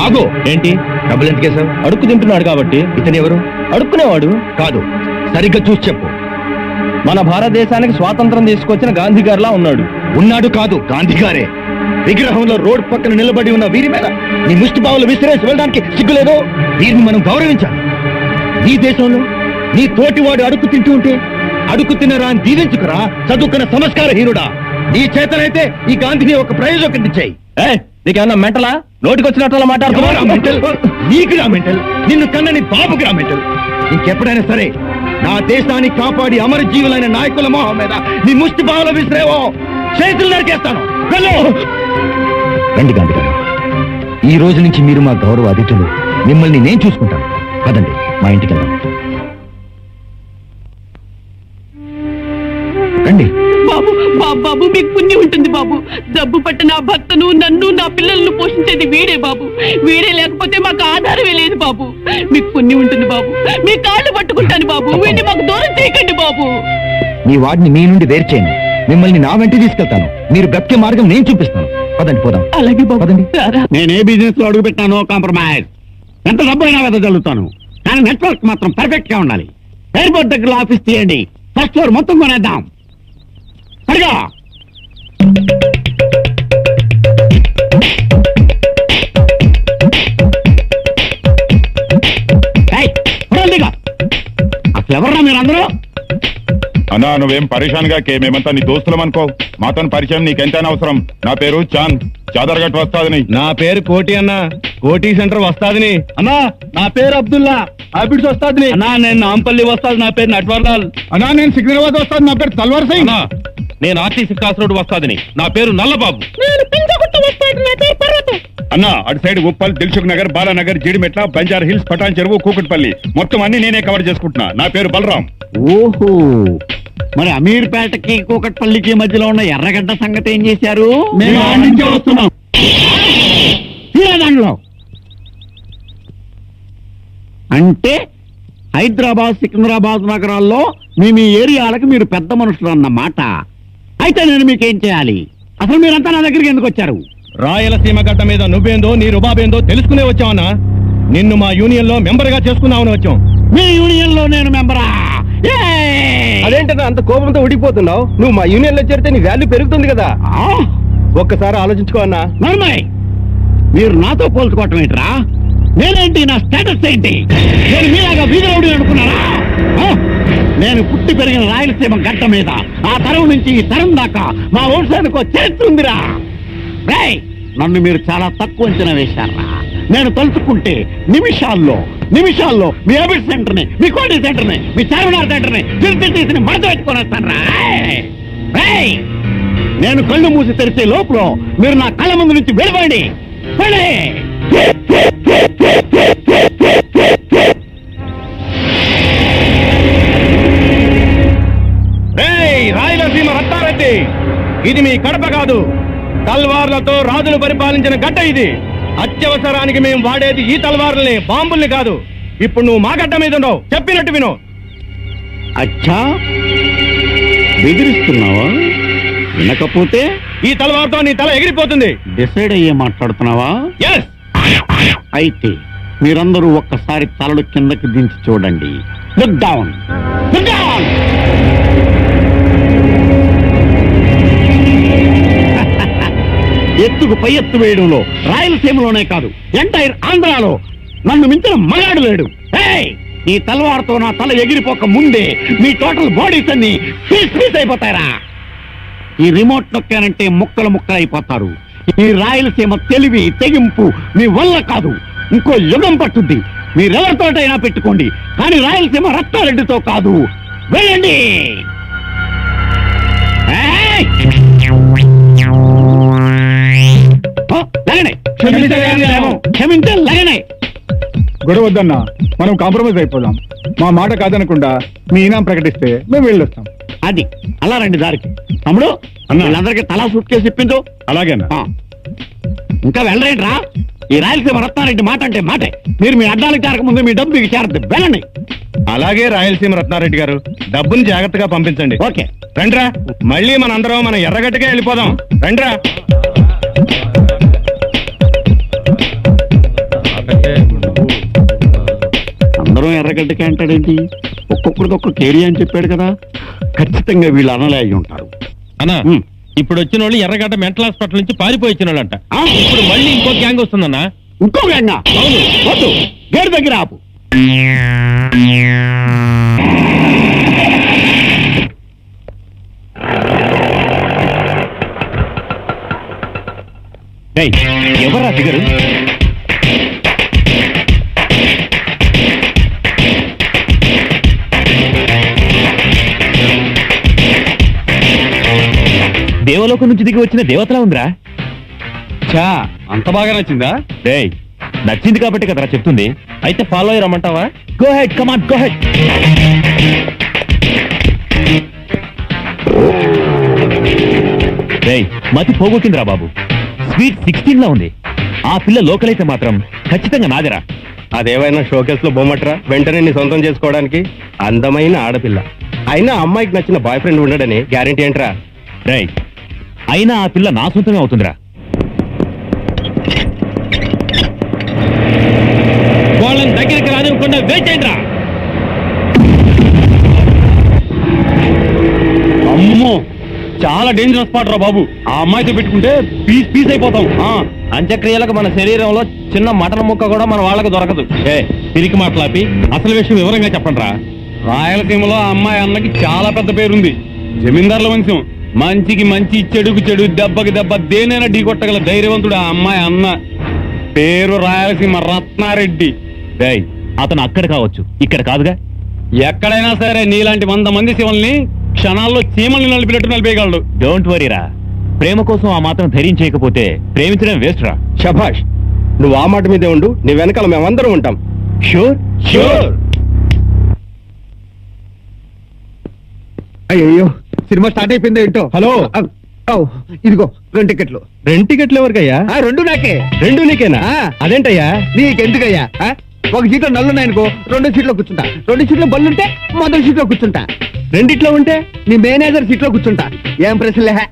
ఆగో, ఏంటి? డబ్బులు ఎందుకేశావు? అడుక్కు తింటున్నాడు కాబట్టి. ఇతను ఎవరు? అడుక్కునేవాడు కాదు, సరిగ్గా చూసి చెప్పు. మన భారతదేశానికి స్వాతంత్రం తీసుకొచ్చిన గాంధీ గారిలా ఉన్నాడు. ఉన్నాడు కాదు, గాంధీ గారే. విగ్రహంలో రోడ్ పక్కన నిలబడి ఉన్న వీరి మీద నీ ముష్టి బావులు విసిరేసి వెళ్ళడానికి సిగ్గులేదో? వీరిని మనం గౌరవించాలి. నీ దేశంలో నీ తోటివాడు అడుగు తింటూ ఉంటే అడుగు తినరా అని దీవించుకురా చదువుకున్న సంస్కారహీనుడా. నీ చేతనైతే ఈ గాంధీని ఒక ప్రయోజకుడిని చేయి. నీకేమన్నా మెంటలా? నోటికొచ్చినట్టు మాట్లాడుతున్నా. నీకు రా మెంటల్, నిన్ను కన్నని బాబుకి రా మెంటల్. ఇంకెప్పుడైనా సరే నా దేశాన్ని కాపాడి అమరజీవులైన నాయకుల మొహం మీద నీ ముష్టి బావుల విసిరేవో చేతులు నరికేస్తాను. రండి గాంధీ గారు, ఈ రోజు నుంచి మీరు మా గౌరవ అతిథులు. మిమ్మల్ని నేను చూసుకుంటాను. పదండి మా ఇంటికి వెళ్దాం. రండి. బాబు బాబు మీకు పుణ్యం ఉంటుంది బాబు. జబ్బు పట్టిన నా భర్తను, నన్ను, నా పిల్లలను పోషించేది వీడే బాబు. వీడే లేకపోతే మాకు ఆధారమే లేదు బాబు. మీకు పుణ్యం ఉంటుంది బాబు. మీ కాళ్ళు పట్టుకుంటాను బాబు. వీడిని మాకు దూరం చేయకండి బాబు. మీ వాడిని మీ నుండి వేరు చేయను. మిమ్మల్ని నా వెంట తీసుకెళ్తాను. మీరు బ్రతికే మార్గం నేను చూపిస్తాను. పదండి పోదాం. అలాగే బాబు. పదండి. నేను ఏ బిజినెస్ లో అడుగు పెట్టానో కాంప్రమైజ్. ఎంత డబ్బు అయినా వెదజల్లుతాను, కానీ నెట్వర్క్ మాత్రం పర్ఫెక్ట్ గా ఉండాలి. ఎయిర్పోర్ట్ దగ్గర ఆఫీస్ తీయండి. ఫస్ట్ ఫ్లోర్ మొత్తం కొనేద్దాం. సరిగా అసలు ఎవర్రా మీరందరూ? అన్నా నువ్వేం పరిశాన్ గా మేమంతా నీ దోస్తులం అనుకో. మాతో పరిచయం నీకెంతైనా అవసరం. నా పేరు చాంద్, చాదర్గట్ వస్తాదని. నా పేరు కోటి అన్న, కోటి సెంటర్ వస్తాదిని. అన్నా నా పేరు అబ్దుల్లా, హ్యాబిట్స్ వస్తాదిని. అన్నా నేను నాంపల్లి వస్తాది, నా పేరు నట్వర్లాల్. అన్నా నేను సికింద్రాబాద్ వస్తాను, నా పేరు తల్వార్ సింగ్. నేను ఆర్టీసీ క్రాస్ రోడ్ వస్తాదని, నా పేరు నల్లబాబు. అన్నా అటు సైడ్ ఉప్పల్, దిల్సుఖ్ నగర్, బాలానగర్, జీడిమెట్ల, బంజార్ హిల్స్, పటాన్ చెరువు, కూకట్పల్లి మొత్తం అన్ని నేనే కవర్ చేసుకుంటున్నా. నా పేరు బలరాం. ఓహో, మరి అమీర్పేటకి కూకట్పల్లికి మధ్యలో ఉన్న ఎర్రగడ్డ సంగతి ఏం చేశారు? మేము ఆడి నుంచే వస్తున్నాం. దాంట్లో అంటే హైదరాబాద్, సికింద్రాబాద్ నగరాల్లో మీ ఏరియాలకు మీరు పెద్ద మనుషులు అన్నమాట. అయితే నేను మీకేం చేయాలి? అసలు మీరంతా నా దగ్గరికి ఎందుకు వచ్చారు? రాయలసీమ గడ్డ మీద నువ్వేందో నీ రుబాబేందో తెలుసుకునే వచ్చావన్నా. నిన్ను మా యూనియన్ లో మెంబర్ గా చేసుకున్నామని వచ్చాం. మీ యూనియన్ లో నేను మెంబరా? అదేంటన్నా అంత కోపంతో ఉడిపోతున్నావు? నువ్వు మా యూనియన్ లో చేరితే నీ వాల్యూ పెరుగుతుంది కదా. ఒక్కసారి ఆలోచించుకో అన్నా. నార్మల్, మీరు నాతో పోల్చుకోవటం ఏంట్రా? నేనేంటి, నా స్టేటస్ ఏంటి? నేను మీలాగా వీధరౌడి అనుకున్నారా? నేను పుట్టి పెరిగిన రాయలసీమ గడ్డ మీద ఆ తరం నుంచి ఈ తరం దాకా మా వంశానికి చరిత్ర ఉందిరా. నన్ను మీరు చాలా తక్కువ అంచనా వేశారా? నేను తలుచుకుంటే నిమిషాల్లో మీ హ్యాబిట్ సెంటర్ ని, మీ కోటి సెంటర్ ని, మీ చార్మినార్ సెంటర్ ని తీసి మడత పెట్టుకునేస్తాను రా. నేను కళ్ళు మూసి తెరిచే లోపల మీరు నా కళ్ళ ముందు నుంచి వెళ్ళిపోండి. రాయలసీమ రత్నారెడ్డి, ఇది మీ కడప కాదు. తల్వార్లతో రాజులు పరిపాలించిన గడ్డ ఇది. అత్యవసరానికి మేము వాడేది ఈ తల్వార్లని, బాంబుల్ని కాదు. ఇప్పుడు నువ్వు మా గడ్డ మీద ఉండవు, చెప్పినట్టు విను. అచ్చా, బెదిరిస్తున్నావా? వినకపోతే ఈ తల్వార్తో నీ తల ఎగిరిపోతుంది. డిసైడ్ అయ్యే మాట్లాడుతున్నావా? ఎస్. అయితే మీరందరూ ఒక్కసారి తలలు కిందకి దించి చూడండి. Look down, look down. ఎత్తుకు పై ఎత్తు వేయడంలో రాయలసీమలోనే కాదు, ఎంటైర్ ఆంధ్రాలో నన్ను మించిన మగాడు లేడు. ఈ తలవారుతో నా తల ఎగిరిపోక ముందే మీ టోటల్ బాడీస్ అన్ని పీస్ అయిపోతారా? ఈ రిమోట్ నొక్కానంటే ముక్కలు అయిపోతారు. ఈ రాయలసీమ తెలివి తెగింపు మీ వల్ల కాదు, ఇంకో యుగం పట్టుద్ది. మీరెవరితోటైనా పెట్టుకోండి, కానీ రాయలసీమ రత్నారెడ్డితో కాదు. వెళ్ళండి. క్షమించే లగనే. గొడవ వద్దన్నా, మనం కాంప్రమైజ్ అయిపోదాం. మా మాట కాదనకుండా మీ ఇనాం ప్రకటిస్తే మేము వెళ్ళొస్తాం. అది అలా రండి దారికి. తమ్ముడు, వీళ్ళందరికీ తలా సూట్ కేసు ఇప్పించు. అలాగేనా? ఇంకా వెళ్ళరేంట్రా? ఈ రాయలసీమ రత్నారెడ్డి మాట అంటే మాటే. మీరు మీ అడ్డాలకు చేరక ముందు మీ డబ్బు మీకు చేరద్దు. వెళ్ళండి. అలాగే రాయలసీమ రత్నారెడ్డి గారు, డబ్బుని జాగ్రత్తగా పంపించండి. ఓకే, రండ్రా. మళ్ళీ మనందరం మన ఎర్రగడ్డకే వెళ్ళిపోదాం. రండ్రా. అందరూ ఎర్రగడ్డకే అంటాడేంటి? ఒక్కొక్కరికి ఒక్కొక్క ఏరియా అని చెప్పాడు కదా. ఖచ్చితంగా వీళ్ళు అనలే అయి ఉంటారు. అన్నా, ఇప్పుడు వచ్చిన వాళ్ళు ఎర్రగడ్డ మెంటల్ హాస్పిటల్ నుంచి పారిపోయి వచ్చిన వాళ్ళంట ఇప్పుడు మళ్ళీ ఇంకో గ్యాంగ్ వస్తుందన్నా. ఇంకో గ్యాంగ్? అవును, వద్దు, గేట్ దగ్గర ఆపు. ఎవరా ఫిగరు? దేవలోకం నుంచి దిగి వచ్చిన దేవతలా ఉందిరా. చా, అంత బాగా నచ్చిందా? డేయ్, నచ్చింది కాబట్టి కదరా చెప్తుంది. అయితే ఫాలో అయ్యి రమ్మంటావా? Go ahead, come on, go ahead. డేయ్, మతి పోగొట్టిందిరా బాబు. స్వీట్ 16 లా ఉంది. ఆ పిల్ల లోకల్ అయితే మాత్రం ఖచ్చితంగా నాదిరా. అదేవైనా షోకేస్ లో బొమ్మట్రా, వెంటనే నీ సొంతం చేసుకోవడానికి. అందమైన ఆడపిల్ల అయినా అమ్మాయికి నచ్చిన బాయ్ ఫ్రెండ్ ఉండడని గ్యారెంటీ ఏంట్రా? డేయ్, అయినా ఆ పిల్ల నా సొంతమే అవుతుందిరా. వాళ్ళని దగ్గరికి రానివ్వకుండా వెయిట్ చేయండిరా. అమ్మో, చాలా డేంజరస్ స్పాట్ రా బాబు. ఆ అమ్మాయితో పెట్టుకుంటే పీస్ పీస్ అయిపోతాం. అంత్యక్రియలకు మన శరీరంలో చిన్న మటన్ ముక్క కూడా మన వాళ్ళకి దొరకదు. తిరిగి మాట్లాపి అసలు విషయం వివరంగా చెప్పండి రా. రాయలసీమలో ఆ అమ్మాయి అన్నకి చాలా పెద్ద పేరుంది. జమీందారుల వంశం. మంచికి మంచి, చెడుకు చెడు, దెబ్బకి దెబ్బ దేనైనా ఢీ కొట్టగల ధైర్యవంతుడు ఆ అమ్మాయి అన్న. పేరు రాయలసీమ రత్నారెడ్డి. డేయ్, అతను అక్కడ కావచ్చు, ఇక్కడ కాదుగా. ఎక్కడైనా సరే నీలాంటి 100 మంది శివల్ని క్షణాల్లో చీమల్ని నలిపినట్టు నలిపేయగలడు. డోంట్ వరీరా. ప్రేమ కోసం ఆ మాత్రం ధైర్యం చేయకపోతే ప్రేమించడం వేస్ట్ రా. శభాష్, నువ్వు ఆ మాట మీదే ఉండు, నీ వెనకాల మేమందరం ఉంటాం. Sure sure. అయ్యో, సినిమా స్టార్ట్ అయిపోయింది ఏంటో. హలో, ఇదిగో 2 టికెట్లు. 2 టికెట్లు ఎవరికయ్యా? 2 నాకే. 2 నీకేనా? అదేంటయ్యా? నీకెందుకయ్యా? ఒక సీట్లో నల్లున్నాయనుకో, 2 సీట్లో కూర్చుంటా. 2 సీట్లో బల్లుంటే మొదటి సీట్లో కూర్చుంటా. 2 ఉంటే నీ మేనేజర్ సీట్లో కూర్చుంటా. ఏం ప్రశ్నలే.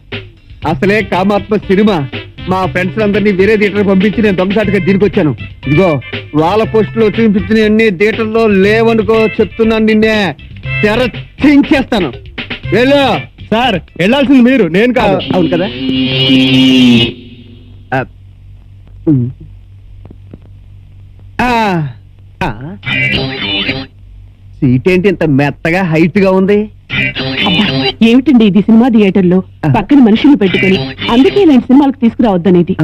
అసలే కామాత్మ సినిమా. మా ఫ్రెండ్స్ అందరినీ వేరే థియేటర్ పంపించి నేను దొంగసాటుగా దీనికి వచ్చాను. ఇదిగో వాళ్ళ పోస్టులో చూపించిన అన్ని థియేటర్లో లేవనుకో, చెప్తున్నాను. నిన్నే తెరచించేస్తాను. వెళ్ళు. సార్, వెళ్ళాల్సింది మీరు, నేను కాదు. అవును కదా. సీట్ ఏంటి ఇంత మెత్తగా హైట్ గా ఉంది? ఏమిటండి ఇది సినిమా థియేటర్ లో పక్కన మనుషులు పెట్టుకుని, అందుకే ఇలాంటి సినిమాలకు తీసుకురావద్దనేది.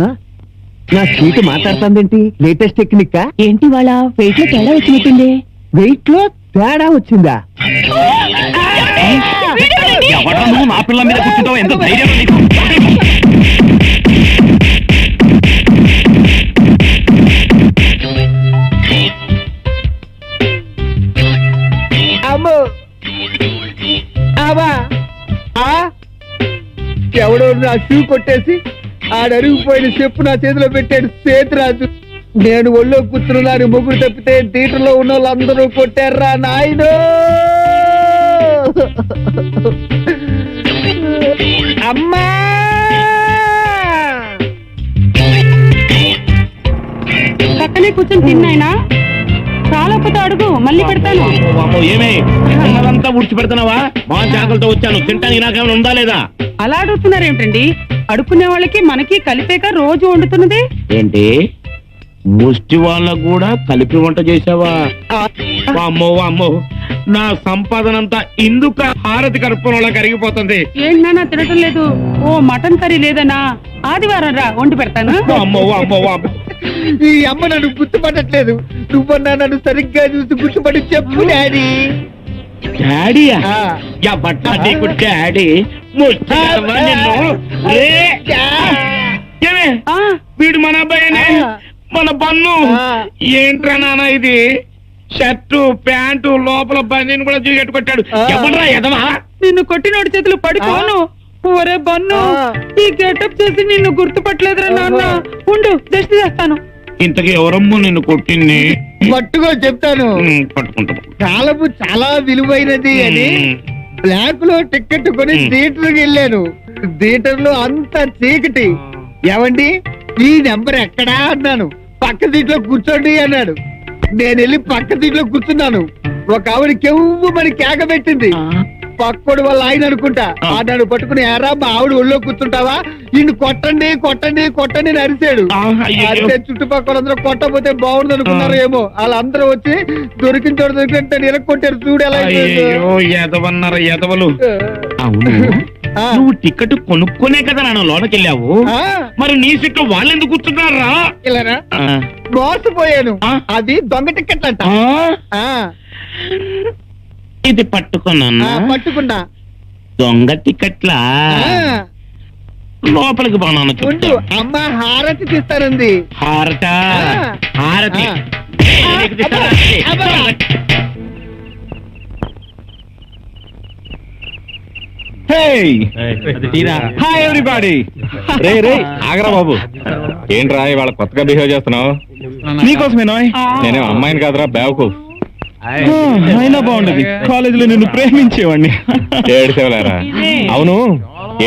నా సీటు మాట్లాడుతుందేంటి? లేటెస్ట్ టెక్నిక్ ఏంటి వాళ్ళ వెయిట్ లో తేడా వచ్చినట్టుంది. వెయిట్ లో తేడా వచ్చిందా? ఎవడా నువ్వు నా పిల్ల మీద కూర్చుంటావు? ఎంత ధైర్యం నీకు? ఎవడో నా షూ కొట్టేసి ఆడరిగిపోయిన చెప్పు నా చేతిలో పెట్టాడు సేతురాజు. నేను ఒళ్ళో కూర్చున్నాను, ముగ్గురు తప్పితే థియేటర్లో ఉన్న వాళ్ళందరూ కొట్టారా నాయనో. అమ్మా, పక్కనే కూర్చొని తిన్నాయినా. చాలకపోతే అడుగు, మళ్ళీ పెడతాను. ఏమే ఉన్నదంతా ఉడిచి పెడుతున్నావా? మా జాగ్రత్తతో వచ్చాను, తింటానికి నాకేమైనా ఉందా లేదా? అలా అడుగుతున్నారేమిటండి? అడుక్కునే వాళ్ళకి మనకి కలిపేక రోజు వండుతున్నది ఏంటి? ముష్టి వాళ్ళకు కూడా కలిపి వంట చేసావా? అమ్మో అమ్మో, నా సంపాదనంతా ఇందుక హారతి కర్పూరంలో కరిగిపోతుంది. ఏంటన్నా తినటం లేదు? ఓ మటన్ కర్రీ లేదనా? ఆదివారం రా, వండి పెడతాను. అమ్మో అమ్మో అమ్మో, ఈ అమ్మ నన్ను గుర్తుపట్టట్లేదు. నువ్వన్నా నన్ను సరిగ్గా చూసి గుర్తుపడి చెప్పు డాడీ. డాడీయా? బట్టా నీకు డాడీ? వీడు మన అబ్బాయినే, మన బన్ను. ఏంట్రా నాన్న ఇది? షర్టు ప్యాంటు లోపల బన్నీని కూడా కట్టుకొట్టాడు. ఎవడ్రా ఎదవా? నిన్ను కొట్టినోడి చేతులు పడిపోను. ఒరే బన్ను, ఈ గెటప్ చేసి నిన్ను గుర్తుపట్టలేదురా నాన్న. ఉండు, దృష్టి చేస్తాను. ఇంతకీ ఎవరమ్మో నిన్ను కొట్టింది? పట్టుకో చెప్తాను. పట్టుకుంటా. కాలము చాలా విలువైనది అని బ్లాక్ లో టికెట్ కొని థియేటర్కి వెళ్ళాను. థియేటర్ లో అంత చీకటి. ఏమండి, ఈ నెంబర్ ఎక్కడా అన్నాను. పక్క సీట్లో కూర్చోండి అన్నాడు. నేను వెళ్ళి పక్క సీట్లో కూర్చున్నాను. ఒక ఆవిడ కెవ్వు మరి కేక పెట్టింది. పక్కోడు వల్ల ఆయన అనుకుంటా ఆ. ఆ నన్ను పట్టుకుని ఎరా మా ఆవిడ ఒళ్ళో కూర్చుంటావా ఇన్ని కొట్టండి కొట్టండి కొట్టండి అని అరిచాడు అయ్యయ్యో. అరిసే చుట్టుపక్కలందరూ కొట్టపోతే బాగుంది అనుకున్నారు ఏమో వాళ్ళందరూ వచ్చి దొరికిన చోట దొరికినట్టు నిరక్కొట్టారు చూడు ఎలా అయిపోయిందో. అయ్యో ఎదవన్నారు ఎదవలు అవును ఆ. నువ్వు టికెట్ కొనుక్కోనే కదా నన్ను లోనకెళ్ళావు ఆ, మరి నీ సీట్లో వాళ్ళు ఎందుకు కూర్చున్నారా ఇలానా మోసపోయాను ఆ. అది దొంగ టికెట్ అంట ఆ, ఇది పట్టుకున్నా పట్టుకున్నా దొంగ టికెట్లా ఆ, లోపలికి బాగున్నాను ఉండు అమ్మ హారతి తీస్తానంది హారత ఆ. హారతి ఆ. నీకు తీస్తారా? అబ్బా. Hi everybody. రే రే ఆగరా బాబు ఏంట్రా ఇవాళ కొత్తగా బిహేవ్ చేస్తున్నావు నీకోసమేనా నేనే అమ్మాయిని కాదురా బ్యావకు అయినా బాగుండదు కాలేజీలో నిన్ను ప్రేమించేవాడిని. ఏడిసేవలేరా అవును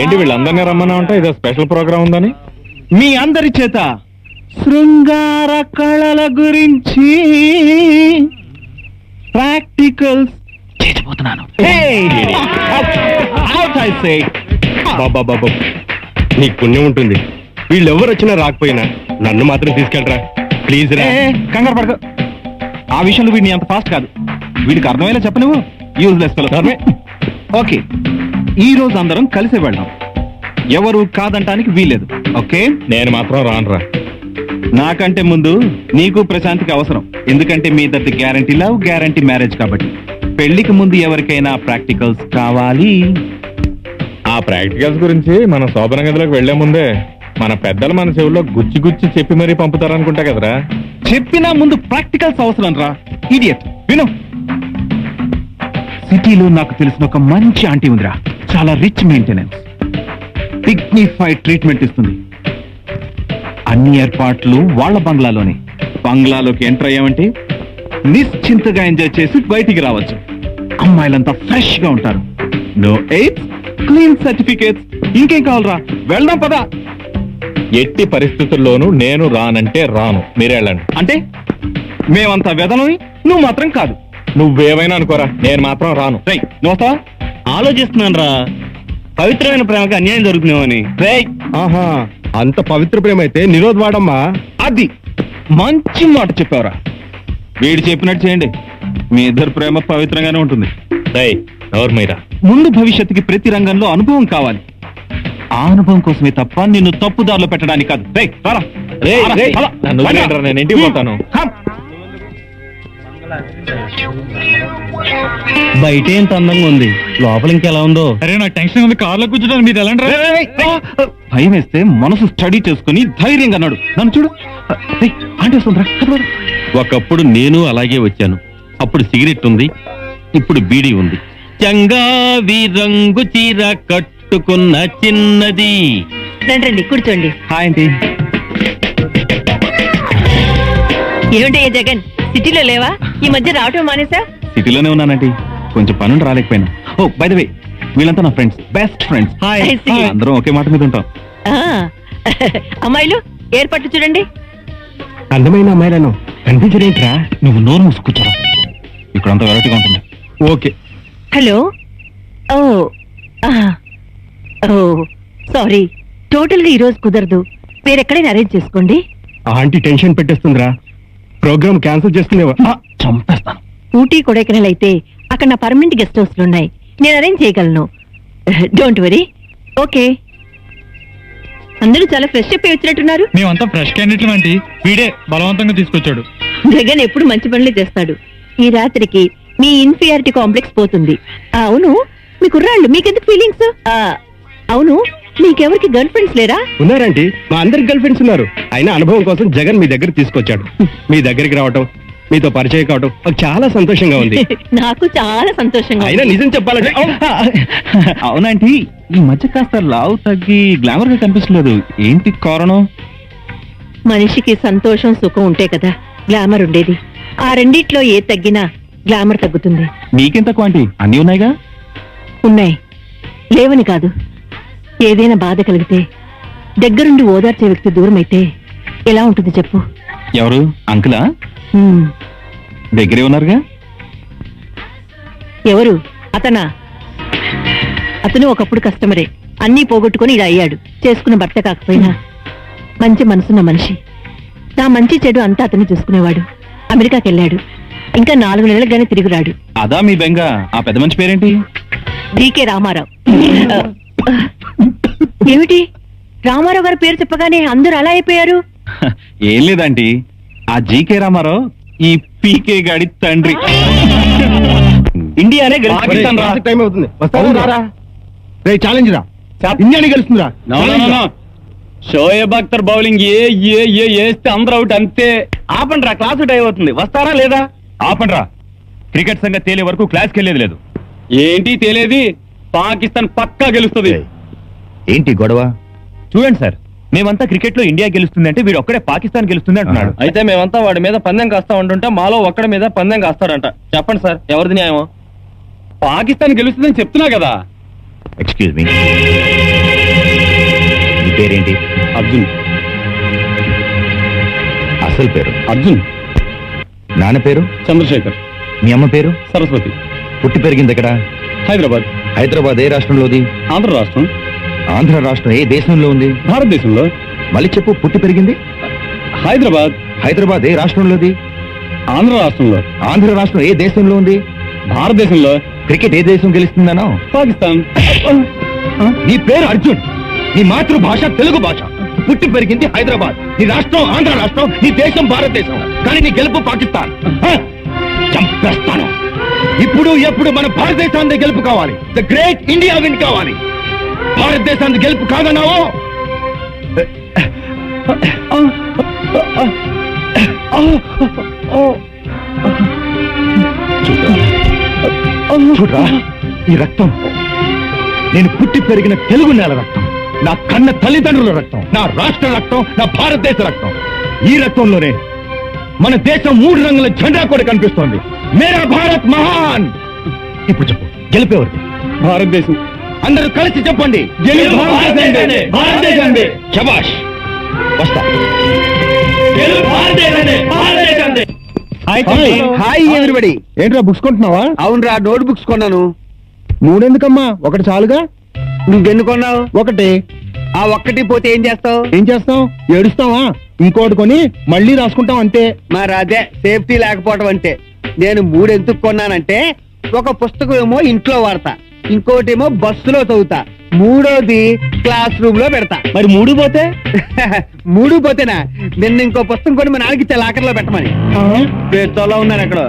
ఏంటి వీళ్ళందరినీ రమ్మన్నా ఉంటా ఇదో స్పెషల్ ప్రోగ్రామ్ ఉందని మీ అందరి చేత శృంగార కళల గురించి ప్రాక్టికల్స్ చేసిపోతున్నాను. బాబా నీకు పుణ్యం ఉంటుంది వీళ్ళెవరు వచ్చినా రాకపోయినా నన్ను మాత్రం తీసుకెళ్ళరా ప్లీజ్ రా కంగారు పడక. ఆ విషయంలో వీడిని అంత ఫాస్ట్ కాదు. వీడికి అర్థమయ్యేలా చెప్ప నువ్వు యూజ్లెస్ ఫెలో. ఓకే ఈ రోజు అందరం కలిసి వెళ్దాం. ఎవరు కాదంటానికి వీలేదు. ఓకే నేను మాత్రం రానురా నాకంటే ముందు నీకు ప్రశాంతికి అవసరం. ఎందుకంటే మీ ఇద్దరిది గ్యారంటీ లవ్ గ్యారంటీ మ్యారేజ్ కాబట్టి పెళ్లికి ముందు ఎవరికైనా ప్రాక్టికల్స్ కావాలి. ఆ ప్రాక్టికల్స్ గురించి మనం శోభన గదిలోకి వెళ్లే ముందే మన పెద్దలు మన చెవుల్లో గుచ్చి గుచ్చి చెప్పి మరీ పంపుతారనుకుంటా కదరా చెప్పినా ముందు ప్రాక్టికల్స్ అవసరం రా ఇడియట్. విను, సిటీలో నాకు తెలిసిన ఒక మంచి ఆంటీ ఉందిరా. చాలా రిచ్ మెయింటెనెన్స్, డిగ్నిఫైడ్ ట్రీట్మెంట్ ఇస్తుంది. అన్ని ఏర్పాట్లు వాళ్ళ బంగ్లాలోనే. బంగ్లాలోకి ఎంటర్ అయ్యామంటే నిశ్చింతగా ఎంజాయ్ చేసి బయటికి రావచ్చు. అమ్మాయిలంతా ఫ్రెష్ గా ఉంటారు. No AIDS, clean certificates. ఇంకేం కావాలరా? వెళ్దాం పదా. ఎట్టి పరిస్థితుల్లోనూ నేను రానంటే రాను మీరే వెళ్ళండి అంటే మేమంతా వెదలని నువ్వు మాత్రం కాదు. నువ్వేమైనా అనుకోరా నేను మాత్రం రాను రేయ్ నువ్వు వస్తావా? ఆలోచిస్తున్నాను రా, పవిత్రమైన ప్రేమకి అన్యాయం జరుగుతున్నామని. రేయ్ ఆహా అంత పవిత్ర ప్రేమ అయితే నిరోధ్ వాడమ్మా అది మంచి మాట చెప్పావురా. వీడు చెప్పినట్టు చేయండి. మీ ఇద్దరు ప్రేమ పవిత్రంగానే ఉంటుంది. ఎవరు మీరా ముందు భవిష్యత్తుకి ప్రతి రంగంలో అనుభవం కావాలి. ఆ అనుభవం కోసమే తప్ప నిన్ను తప్పుదారిలో పెట్టడానికి కాదు. రేయ్, రారా. రారా, రారా. నన్ను వదిలేయండిరా, నేను ఇంటికి పోతాను. కమ్. బయట ఎంత అందంగా ఉంది, లోపల ఇంకెలా ఉందో. అరే నాకు టెన్షన్ ఉంది. కార్లో కూర్చోడానికి మీరు ఎలా భయం వేస్తే మనసు స్టడీ చేసుకుని ధైర్యంగా అన్నాడు. నన్ను చూడు. రేయ్, ఆంటీ వస్తుందిరా. ఒకప్పుడు నేను అలాగే వచ్చాను. అప్పుడు సిగరెట్ ఉంది, ఇప్పుడు బీడీ ఉంది. చంగావి రంగు చీర కట్టుకున్న చిన్నది. రండి కూర్చోండి. Hi aunty. ఏమిటయ్యా జగన్, సిటీలో లేవా? ఈ మధ్య రావటం మానేసా? సిటీలోనే ఉన్నానంటీ. కొంచెం పనులు రాలేకపోయినా. ఓ బై ద వే, వీళ్ళంతా నా friends, best friends. I see. అందరం ఒకే మాట మీద ఉంటాం. అమ్మాయిలు ఏర్పాట్లు చూడండి. అందమైన అమ్మాయిలను కనిపించరేంట్రా నువ్వు నోరు మూసి కూర్చోరా. ఇక్కడంతా వెరైటీగా ఉంటుంది. Okay hello. Oh oh sorry, total గా ఈ రోజు కుదరదు. వేరెక్కడైనా అరేంజ్ చేసుకోండి. ఆంటీ టెన్షన్ పెట్టేస్తుందిరా ప్రోగ్రామ్ క్యాన్సిల్ చేస్తున్నావా చంపేస్తాను. ఊటీ కొడైకెనాల్ అయితే అక్కడ నా పర్మనెంట్ గెస్ట్ హౌస్లు ఉన్నాయి. నేను అరేంజ్ చేయగలను. Don't worry. ఓకే. అందరూ చాలా ఫ్రెష్ అప్ వచ్చినట్టున్నారు. మేమంతా ఫ్రెష్ క్యాండిడేట్లు అంటే వీడే బలవంతంగా తీసుకొచ్చాడు. జగన్ ఎప్పుడు మంచి పనులే చేస్తాడు. ఈ రాత్రికి మీ ఇన్ఫీరియారిటీ కాంప్లెక్స్ పోతుంది. అవును, మీ కుర్రాళ్ళు మీకెందుకు ఫీలింగ్స్? అవును, మీకెవరికి గర్ల్ ఫ్రెండ్స్ లేరా? ఉన్నారంటే మా అందరికి గర్ల్ ఫ్రెండ్స్ ఉన్నారు. అయినా అనుభవం కోసం జగన్ మీ దగ్గర తీసుకొచ్చాడు. మీ దగ్గరికి రావటం, మీతో పరిచయం కావటం నాకు చాలా సంతోషంగా ఉంది. నాకు చాలా సంతోషంగా అయినా ఉంది. నిజం చెప్పాలంటే అవునంటీ, ఈ మధ్య కాస్త లావు తగ్గి గ్లామర్ గా కనిపించలేదు. ఏంటి కారణం? మనిషికి సంతోషం సుఖం ఉంటే కదా గ్లామర్ ఉండేది. ఆ రెండిట్లో ఏ తగ్గినా గ్లామర్ తగ్గుతుంది. నీకెంత క్వాంటి అన్నీ ఉన్నాయిగా. ఉన్నాయి, లేవని కాదు. ఏదైనా బాధ కలిగితే దగ్గరుండి ఓదార్చే వ్యక్తి దూరం అయితే ఎలా ఉంటుంది చెప్పు? ఎవరు? అంకులా? హ్మ్. దగ్గరే ఉన్నారుగా. ఎవరు? అతనా? అతను ఒకప్పుడు కస్టమరే, అన్నీ పోగొట్టుకుని ఇలా అయ్యాడు. చేసుకున్న భర్త కాకపోయినా మంచి మనసున్న మనిషి. నా మంచి చెడు అంతా అతను చూసుకునేవాడు. అమెరికాకి వెళ్ళాడు. ఇంకా 4 నెలలుగానే తిరిగి రాడు. అదా మీ బెంగ? ఆ పెద్ద మంచి పేరేంటి? డీకే రామారావు. ఏమిటి రామారావు గారి పేరు చెప్పగానే అందరూ అలా అయిపోయారు? ఏం లేదండి, ఆ జీకే రామారావు ఈ పీకే గాడి తండ్రి. ఇండియానే పాకిస్తాన్ రా. టైం అవుతుంది. వస్తావా రారా? రే ఛాలెంజ్ రా. ఇండియాని గెలుస్తుందిరా. షోయబ్ అఖ్తర్ బౌలింగ్ వేస్తే అందరూ అవుట్ అంతే. ఆపండి రా, క్లాసు టైం అవుతుంది. వస్తారా లేదా? ఆపండి రా, క్రికెట్ సంగతి తేలే వరకు క్లాస్కి వెళ్ళేది లేదు. ఏంటి తేలేది? పాకిస్తాన్ పక్కా గెలుస్తుంది. ఏంటి గొడవ? చూడండి సార్, మేమంతా క్రికెట్ లో ఇండియా గెలుస్తుంది అంటే వీడు ఒక్కడే పాకిస్తాన్ గెలుస్తుంది అంటున్నాడు. అయితే మేమంతా వాడి మీద పందెం కాస్తా ఉంటుంటే మాలో ఒక్కడి మీద పందెం కాస్తాడంట. చెప్పండి సార్, ఎవరిది న్యాయం? పాకిస్తాన్ గెలుస్తుందని చెప్తున్నా కదా. ఎక్స్క్యూజ్ మీ, నీ పేరేంటి? అర్జున్. అసలు పేరు? అర్జున్. నాన్న పేరు? చంద్రశేఖర్. మీ అమ్మ పేరు? సరస్వతి. పుట్టి పెరిగింది ఎక్కడ? హైదరాబాద్. హైదరాబాద్ ఏ రాష్ట్రంలోది? ఆంధ్ర రాష్ట్రం. ఆంధ్ర రాష్ట్రం ఏ దేశంలో ఉంది? భారతదేశంలో. మళ్ళీ చెప్పు, పుట్టి పెరిగింది? హైదరాబాద్. హైదరాబాద్ ఏ రాష్ట్రంలోది? ఆంధ్ర రాష్ట్రంలో. ఆంధ్ర రాష్ట్రం ఏ దేశంలో ఉంది? భారతదేశంలో. క్రికెట్ ఏ దేశం గెలుస్తుందనో? పాకిస్తాన్. నీ పేరు అర్జున్, నీ మాతృభాష తెలుగు భాష, పుట్టి పెరిగింది హైదరాబాద్, నీ రాష్ట్రం ఆంధ్ర రాష్ట్రం, నీ దేశం భారతదేశం, కానీ నీ గెలుపు పాకిస్తాన్. చంపేస్తాను. ఇప్పుడు ఎప్పుడు మన భారతదేశాన్ని గెలుపు కావాలి. ద గ్రేట్ ఇండియా విన్ కావాలి. భారతదేశాన్ని గెలుపు కాదన్నావో చూడరా, ఈ రక్తం నేను పుట్టి పెరిగిన తెలుగు నేల రక్తం, నా కన్న తల్లిదండ్రుల రక్తం, నా రాష్ట్ర రక్తం, నా భారతదేశ రక్తం. ఈ రక్తంలోనే మన దేశం 3 రంగుల జెండా కూడా కనిపిస్తోంది. మేరా భారత్ మహాన్. ఇప్పుడు చెప్పు, గెలిపేవారు? భారతదేశం. అందరూ కలిసి చెప్పండి. శభాష్. వస్తా. Hi everybody. ఏంట్రా బుక్స్ కొంటున్నావా? అవునరా, నోట్ బుక్స్ కొన్నాను. 3 ఎందుకమ్మా? ఒకటి చాలుగా. నువ్వెన్ని కొన్నావు? ఒకటి. ఆ ఒక్కటి పోతే ఏం చేస్తావు? ఏం చేస్తావు? ఏడుస్తావా? ఇంకోటి కొని మళ్ళీ రాసుకుంటాం అంతే. మరి అదే సేఫ్టీ లేకపోవడం అంటే. నేను 3 ఎందుకు కొన్నానంటే, ఒక పుస్తకం ఏమో ఇంట్లో వాడతా, ఇంకోటేమో బస్సులో చదువుతా, 3వది క్లాస్ రూమ్ లో పెడతా. మరి 3 పోతే? 3 పోతేనా? నిన్న ఇంకో పుస్తకం కొని మా నాన్నకి లాకర్లో పెట్టమని. పేరుతోలా ఉన్నాను అక్కడ.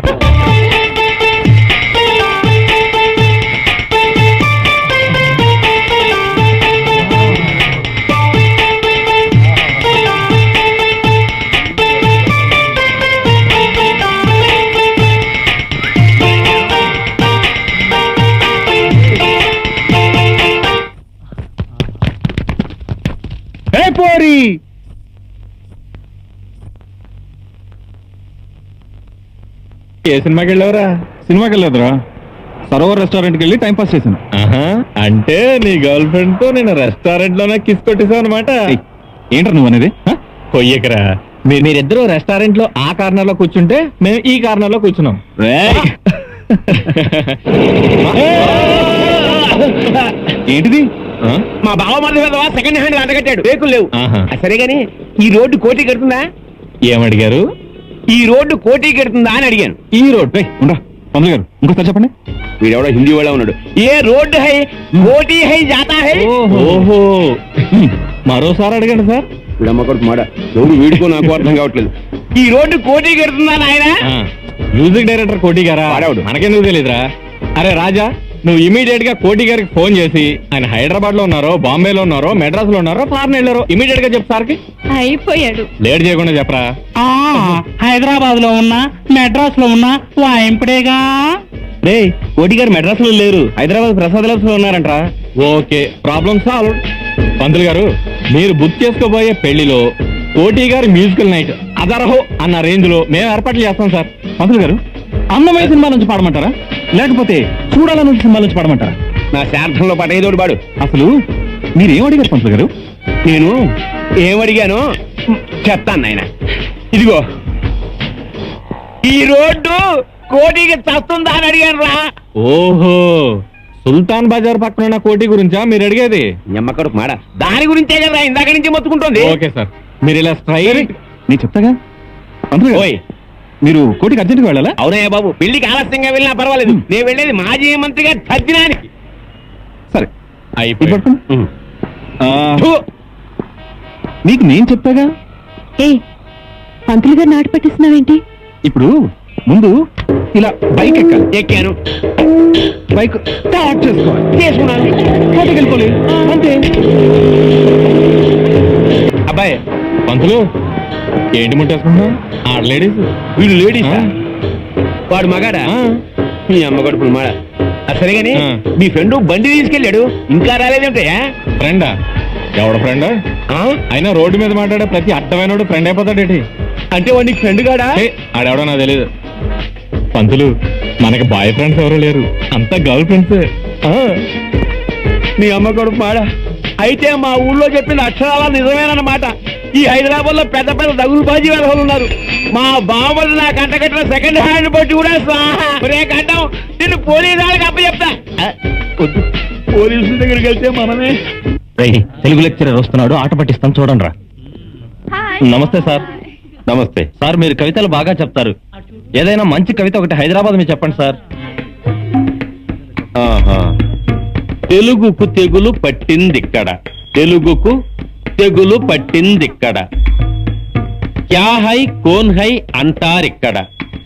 పోరి, ఏ సినిమాకి వెళ్ళావురా? సినిమాకి వెళ్ళలేదురా, సరోవర్ రెస్టారెంట్కి వెళ్ళి టైం పాస్ చేశాను. అంటే నీ గర్ల్ ఫ్రెండ్ తో నేను రెస్టారెంట్ లోనే కిస్ కొట్టేసావు అనమాట. ఏంట్రా నువ్వు అనేది? కొయ్యకరా, మీరిద్దరూ రెస్టారెంట్ లో ఆ కార్నర్ లో కూర్చుంటే మేము ఈ కార్నర్ లో కూర్చున్నాం. ఏంటిది? మా బావ మధ్య సెకండ్ హ్యాండ్ అంటగట్టాడు, రేకులు లేవు. సరే గాని ఈ రోడ్డు కోటి కడుతుందా? ఏమడిగారు? ఈ రోడ్డు కోటి కడుతుందా అని అడిగాను. ఈ రోడ్ ఉండరా పంతులు గారు, ఇంకోసారి చెప్పండి. వీడెవడో హిందీ వాళ్ళ ఉన్నాడు. ఏ రోడ్డు హై కోటి హై జాతా హై. ఓహో, మరోసారి అడగండి సార్. వీడమ్మ కొడుకు మాట, ఎవరు వీడుకో నాకు అర్థం కావట్లేదు. ఈ రోడ్డు కోటి కడుతుందా నాయన? మ్యూజిక్ డైరెక్టర్ కోటి గారా? మనకెందుకు తెలీదురా? అరే రాజా, నువ్వు ఇమీడియట్ గా కోటి గారికి ఫోన్ చేసి ఆయన హైదరాబాద్ లో ఉన్నారో, బాంబేలో ఉన్నారో, మెడ్రాస్ లో ఉన్నారో, ఫారెన్ వెళ్ళారో ఇమీడియట్ గా చెప్పు సార్కి. అయిపోయాడు. లేట్ చేయకుండా చెప్పరా. హైదరాబాద్ లో ఉన్నా మెడ్రాస్ లో ఉన్నా వాయింపుడేగా. రే, కోటి గారు మెడ్రాస్ లో లేరు, హైదరాబాద్ ప్రసాద్ ల్యాబ్స్ లో ఉన్నారంట. Okay, problem solve. పంతులు గారు, మీరు బుక్ చేసుకోబోయే పెళ్లిలో కోటి గారి మ్యూజికల్ నైట్ అదరహో అన్న రేంజ్ లో మేము ఏర్పాట్లు చేస్తాం సార్. పంతులు గారు, అన్నమయ్య సినిమా నుంచి పాడమంటారా, లేకపోతే చూడాలన్న సినిమా నుంచి పాడమంటారా? నా శార్థంలో పడేదోడు పాడు. అసలు మీరేం అడిగారు పంతులు గారు? నేను ఏమడిగాను చెప్తాను నాయన. ఇదిగో, ఈ రోడ్డు కోటికి చస్తుందా అని అడిగాను రా. ఓహో, సుల్తాన్ బజార్ పక్కన ఉన్న కోటి గురించా మీరు అడిగేది? నిమ్మకడు మాడ దాని గురించే కదా ఇందాక నుంచి మొత్తుకుంటుంది. ఓకే సార్, మీరు ఇలా స్ట్రైట్. నేను చెప్తాగా. ఓయ్, మీరు కోటికి అర్జెంట్గా వెళ్ళాలా? అవునయ్య బాబు, పెళ్లికి ఆలస్యంగా వెళ్ళినా పర్వాలేదు, నేను వెళ్ళేది మాజీ మంత్రిగా తద్దినానికి. సరే అయిపోయి నీకు నేను చెప్తాగా. ఏ పంతులు గారు నాటు పట్టిస్తున్నావేంటి? ఇప్పుడు ముందు ఇలా బైక్ ఎక్కాలి. ఎక్కాను, బైక్ స్టార్ట్ చేసుకోవాలి. చేసుకున్నాను, కోటికి వెళ్ళిపోయి అంతే. అబ్బాయి పంతులు ఏంటి ముట్టేసుకుంటున్నావు? ఆడ లేడీస్, వీళ్ళు లేడీసా? వాడు మగాడా? మీ అమ్మ గడుపులు మాడ. సరేగాని మీ ఫ్రెండ్ బండి తీసుకెళ్ళాడు, ఇంకా రాలేదేంటయ్యా? ఫ్రెండా? ఎవడ ఫ్రెండ్? అయినా రోడ్డు మీద మాట్లాడే ప్రతి అడ్డమైన ఫ్రెండ్ అయిపోతాడేటి? అంటే వాడు నీకు ఫ్రెండ్ కాడా? ఆడెవడో నాకు తెలియదు. పంతులు మనకి బాయ్ ఫ్రెండ్స్ ఎవరో లేరు, అంతా గర్ల్ ఫ్రెండ్సే. మీ అమ్మ కొడుకు మాడ. అయితే మా ఊళ్ళో చెప్పిన అక్షరాల నిజమేనన్నమాట. ఈ హైదరాబాద్ లో పెద్ద పెద్ద దగులు బాజీ వాళ్ళు ఉన్నారు. మా బావలు నా కంటకట్టిన సెకండ్ హ్యాండ్ బట్టి కూడా కంటాం. నిన్ను పోలీసు వాళ్ళకి అప్పచెప్తా. పోలీసుల దగ్గరికి వెళ్తే మనమే. తెలుగు లెక్చరర్ వస్తున్నాడు, ఆట పట్టిస్తాను చూడండి రా. నమస్తే సార్. నమస్తే సార్, మీరు కవితలు బాగా చెప్తారు. ఏదైనా మంచి కవిత ఒకటి హైదరాబాద్ మీరు చెప్పండి సార్. తెలుగుకు తెగులు పట్టిందిక్కడ, తెలుగుకు తెగులు పట్టిందిక్కడ. క్యా హై కోన్ హై అంటారిక్కడ,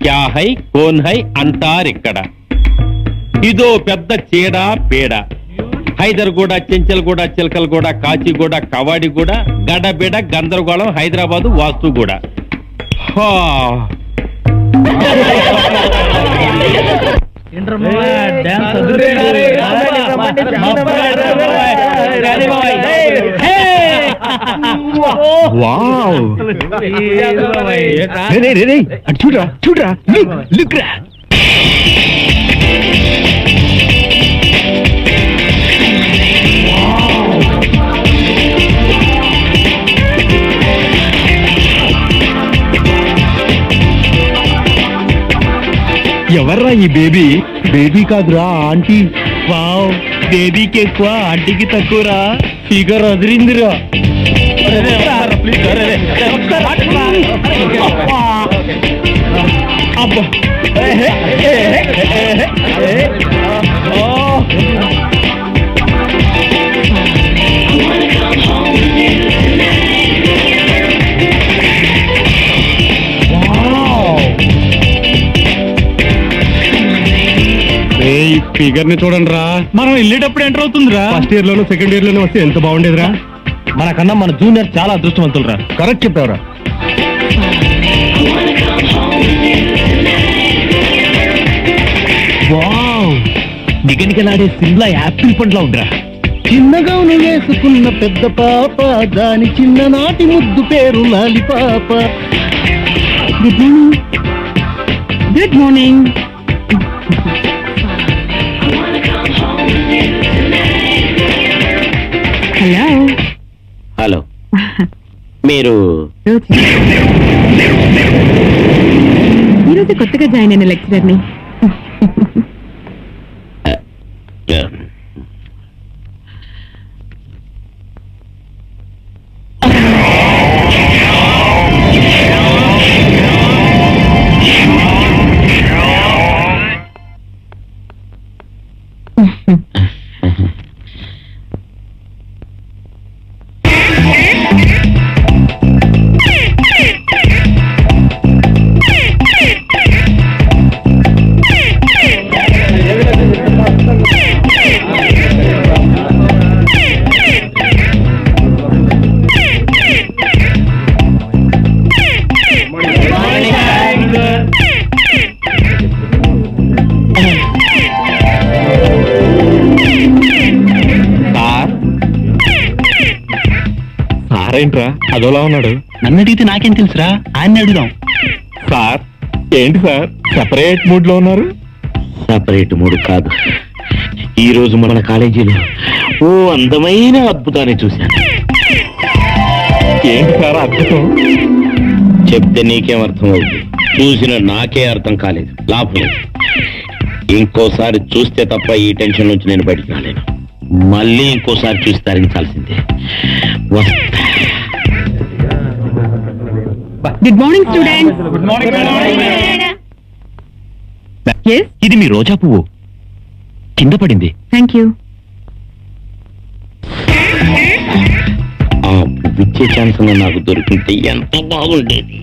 క్యా హై కోన్ హై అంటారిక్కడ. ఇదో పెద్ద చీడ పేడ. హైదర్గూడ, చెంచల్గూడ, చిలకలగూడ, కాచిగూడ, కవాడిగూడ, గడబిడ, గందరగోళం, హైదరాబాదు వాస్తుగూడ. చూడరా చూడరా, లుక్ రా. ఎవర్రా ఈ బేబీ? బేబీ కాదురా, ఆంటీ. వావ్, బేబీకి ఎక్కువ ఆంటీకి తక్కువరా. ఫిగర్ అదిరిందిరా. అబ్బా ఫిగర్ ని చూడండి రా. మనం వెళ్ళేటప్పుడు ఎంటర్ అవుతుందిరా. ఫస్ట్ ఇయర్ లోను సెకండ్ ఇయర్ లోను వస్తే ఎంత బాగుండేదిరా. మనకన్నా మన జూనియర్ చాలా అదృష్టవంతులరా. కరెక్ట్ చెప్పావురా. నిగనిగలాడే సిమ్లా యాపిల్ పండ్లా ఉండరా. చిన్నగా వేసుకున్న పెద్ద పాప, దాని చిన్ననాటి ముద్దు పేరు లాలిపాప. Good morning. Good morning. Hello. Hello, మీరు ఈరోజు కొత్తగా జాయిన్ అయిన లెక్చరర్ని. ఏంట్రా అదోలా ఉన్నాడు? నన్ను అడిగితే నాకేం తెలుసురా, ఆయన్ని అడుగుదాం. సార్ ఏంటి సార్ సెపరేట్ మూడ్ లో ఉన్నారు? సెపరేట్ మూడు కాదు, ఈ రోజు మన కాలేజీలో ఓ అందమైన అద్భుతాన్ని చూశాను. ఏంటి సార్ అద్భుతం? చెప్తే నీకేం అర్థం అవుతుంది, చూసిన నాకే అర్థం కాలేదు, లాభం లేదు. ఇంకోసారి చూస్తే తప్ప ఈ టెన్షన్ నుంచి నేను బయటికి రాలేను. మళ్ళీ ఇంకోసారి చూసి తరించాల్సిందే. వస్తా. Good morning students. ఇది మీ రోజా పువ్వు కింద పడింది. Thank you. ఆ పువ్విచ్చే ఛాన్స్ నాకు దొరికితే ఎంత బాగుండేది.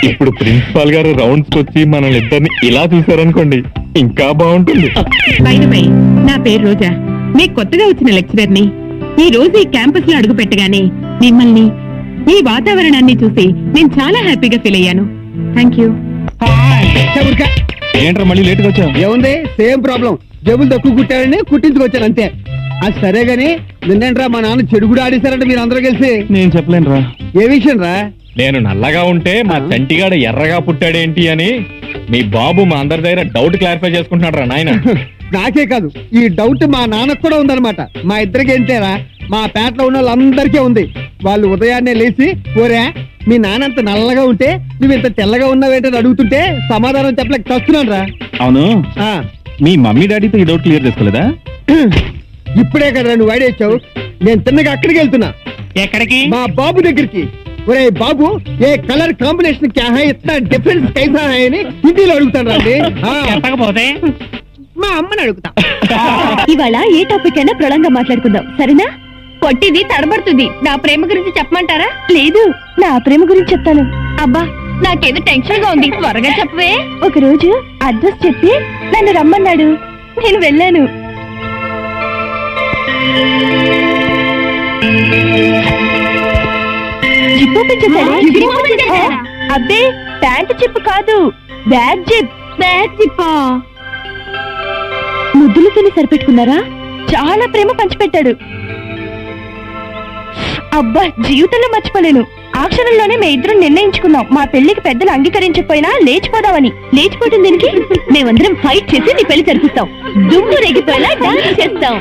ఇప్పుడు ప్రిన్సిపాల్ గారు రౌండ్స్ వచ్చి మనల్ని ఇద్దరిని ఇలా చూసారనుకోండి, ఇంకా బాగుంటుంది. బై ద వే, నా పేరు రోజా. మీకు కొత్తగా వచ్చిన లెక్చరర్ ని. ఈ రోజు ఈ క్యాంపస్ లో అడుగు పెట్టగానే మిమ్మల్ని, ఈ వాతావరణాన్ని చూసి నేను చాలా హ్యాపీగా ఫీల్ అయ్యాను. Thank you. ఏంట్రా మళ్ళీ లేట్గా వచ్చావు? ఏముంది, సేమ్ ప్రాబ్లం. జబ్బులు తక్కువ కుట్టారని కుట్టించుకొచ్చాను అంతే. అది సరే గాని నిన్నేంట్రా మా నాన్న చెడు కూడా ఆడేశారంటే మీరు అందరూ కలిసి. నేను చెప్పలేనురా. ఏ విషయం రా? నేను నల్లగా ఉంటే మా చంటిగాడు ఎర్రగా పుట్టాడేంటి అని మీ బాబు మా అందరి దగ్గర డౌట్ క్లారిఫై చేసుకుంటున్నాడు రా నాయన. నాకే కాదు, ఈ డౌట్ మా నాన్నకు కూడా ఉందన్నమాట. మా ఇద్దరికి ఏంటేరా, మా పేటలో ఉన్న వాళ్ళందరికీ ఉంది. వాళ్ళు ఉదయాన్నే లేచి, ఓరే మీ నాన్న అంత నల్లగా ఉంటే నువ్వు ఇంత తెల్లగా ఉన్నావేంటని అడుగుతుంటే సమాధానం చెప్పలేక చస్తున్నాను రా. అవును, మీ మమ్మీ డాడీతో ఈ డౌట్ క్లియర్ చేసుకోలేదా? ఇప్పుడే కదా నువ్వు వాడేచ్చావు. నేను తిన్నగా అక్కడికి వెళ్తున్నా. ఎక్కడికి? మా బాబు దగ్గరికి. ఒరే బాబు, ఏ కలర్ కాంబినేషన్ క్యా హై, ఇట్లా డిఫరెన్స్ కైసా హై అని హిందీలో అడుగుతాను రండి. చెప్పకపోతే మా అమ్మని అడుగుతా. ఇవాళ ఏ టాపిక్ అయినా ప్రళంగా మాట్లాడుకుందాం, సరేనా? పొట్టిది తడబడుతుంది. నా ప్రేమ గురించి చెప్పమంటారా? లేదు, నా ప్రేమ గురించి చెప్తాను. అబ్బా, నాకేదో టెన్షన్ గా ఉంది, త్వరగా చెప్పవే. ఒక రోజు అడ్రస్ చెప్పి నన్ను రమ్మన్నాడు. నేను వెళ్ళాను. జిప్ ఓపెన్ చేశాడు. అబ్బే, ప్యాంట్ జిప్ కాదు, బ్యాగ్ జిప్. బ్యాగ్ జిప్పా? ముద్దులతోనే సరిపెట్టుకున్నారా? చాలా ప్రేమ పంచిపెట్టాడు. అబ్బా, జీవితంలో మర్చిపోలేను. ఆ క్షణంలోనే మేము ఇద్దరం నిర్ణయించుకున్నాం, మా పెళ్లికి పెద్దలు అంగీకరించకపోయినా లేచిపోదామని. లేచిపోవటం దీనికి? మేమందరం ఫైట్ చేసి నీ పెళ్లి జరిపిస్తాం. దుమ్ము రేగిపోయేలా డాన్స్ చేస్తాం.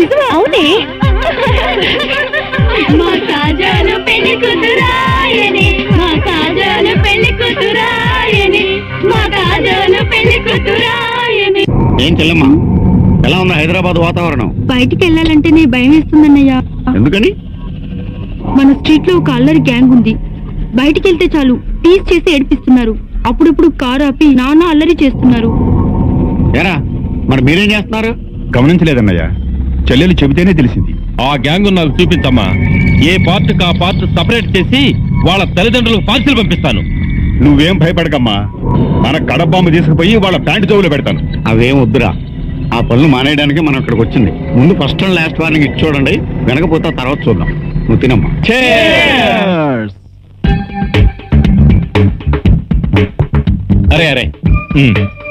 నిజమా? అవునే. మా కాజాలు పెళ్లి కూతురాయని, మా కాజాలు పెళ్లి కూతురాయని, మా కాజాలు పెళ్లి కూతురాయని. ఏం చెల్లమ్మా, ఎలా ఉంది హైదరాబాద్ వాతావరణం? బయటికి వెళ్ళాలంటే నీ భయం వేస్తుందన్నయ్యా. ఎందుకని? మన స్ట్రీట్ లో ఒక అల్లరి గ్యాంగ్ ఉంది. బయటికి వెళ్తే చాలు టీస్ చేసి ఏడిపిస్తున్నారు. అప్పుడప్పుడు కారు ఆపి నాన్న అల్లరి చేస్తున్నారు. ఏరా, మరి మీరేం చేస్తున్నారు? గమనించలేదన్నయ్య, చెల్లెలు చెబితేనే తెలిసింది. ఆ గ్యాంగ్ నాకు చూపించమ్మా. ఏ పార్ట్ కా పార్ట్ సపరేట్ చేసి వాళ్ళ తల్లిదండ్రులకు పార్సిల్ పంపిస్తాను. నువ్వేం భయపడకమ్మా, మన కడబాంబు తీసుకుపోయి వాళ్ళ ప్యాంటు చెవులో పెడతాను. అవేం వద్దురా, ఆ పనులు మానేయడానికి మనం ఇక్కడికి వచ్చింది. ముందు ఫస్ట్ అండ్ లాస్ట్ వార్నింగ్ ఇచ్చి చూడండి, వెనకపోతే తర్వాత చూద్దాం. నువ్వు తినమ్మా. అరే అరే,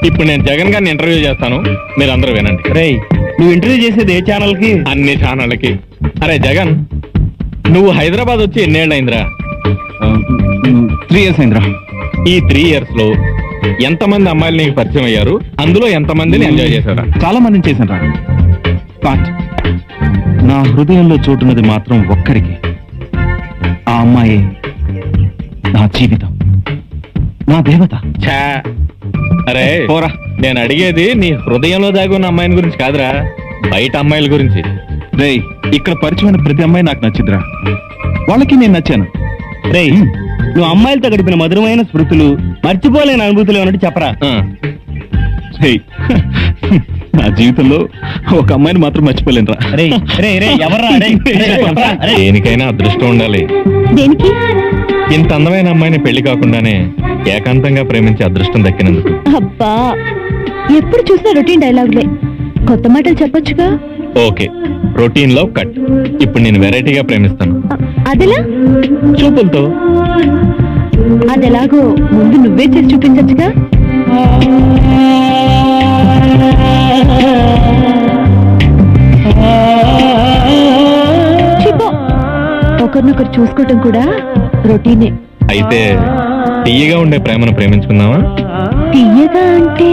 ఇప్పుడు నేను జగన్ గారిని ఇంటర్వ్యూ చేస్తాను, మీరు అందరూ వినండి. రేయ్, నువ్వు ఇంటర్వ్యూ చేసేది ఏ ఛానల్ కి? అన్ని ఛానళ్ళకి. అరే జగన్, నువ్వు హైదరాబాద్ వచ్చి ఎన్నేళ్ళు అయిందిరా? 3 years అయిందిరా. ఈ 3 years లో ఎంతమంది అమ్మాయిలు నీకు పరిచయం అయ్యారు? అందులో ఎంతమందిని ఎంజాయ్ చేశారా? చాలా మందిని చేశాను రా. బట్ నా హృదయంలో చోటున్నది మాత్రం ఒక్కరికి. ఆ అమ్మాయి నా జీవితం, నా దేవత. ఛా, అరే పోరా. నేను అడిగేది నీ హృదయంలో దాగి ఉన్న అమ్మాయిని గురించి కాదురా, బయట అమ్మాయిల గురించి. రేయ్, ఇక్కడ పరిచయమైన ప్రతి అమ్మాయి నాకు నచ్చిందిరా. వాళ్ళకి నేను నచ్చాను. రేయ్, నువ్వు అమ్మాయిలతో గడిపిన మధురమైన స్మృతులు, మర్చిపోలేని అనుభూతులు ఏమన్నట్టు చెప్పరా. రేయ్, నా జీవితంలో ఒక అమ్మాయిని మాత్రం మర్చిపోలేనురా. దేనికైనా అదృష్టం ఉండాలి. దేనికి? ఇంత అందమైన అమ్మాయిని పెళ్లి కాకుండానే ఏకాంతంగా ప్రేమించే అదృష్టం దక్కినందుకు. అబ్బా, ఎప్పుడు చూసినా రొటీన్ డైలాగులే. కొత్త మాటలు చెప్పొచ్చుగా. ఓకే, రొటీన్ లో కట్. ఇప్పుడు నేను వెరైటీగా ప్రేమిస్తాను. అదెలా? చూపులతో. అదెలాగో ముందు నువ్వే చేసి చూపించచ్చుగా. ఒకరినొకరు చూసుకోవటం కూడా రొటీనే. అయితే తీయగా ఉండే ప్రేమను ప్రేమించుకుందామా? తీయగా అంటే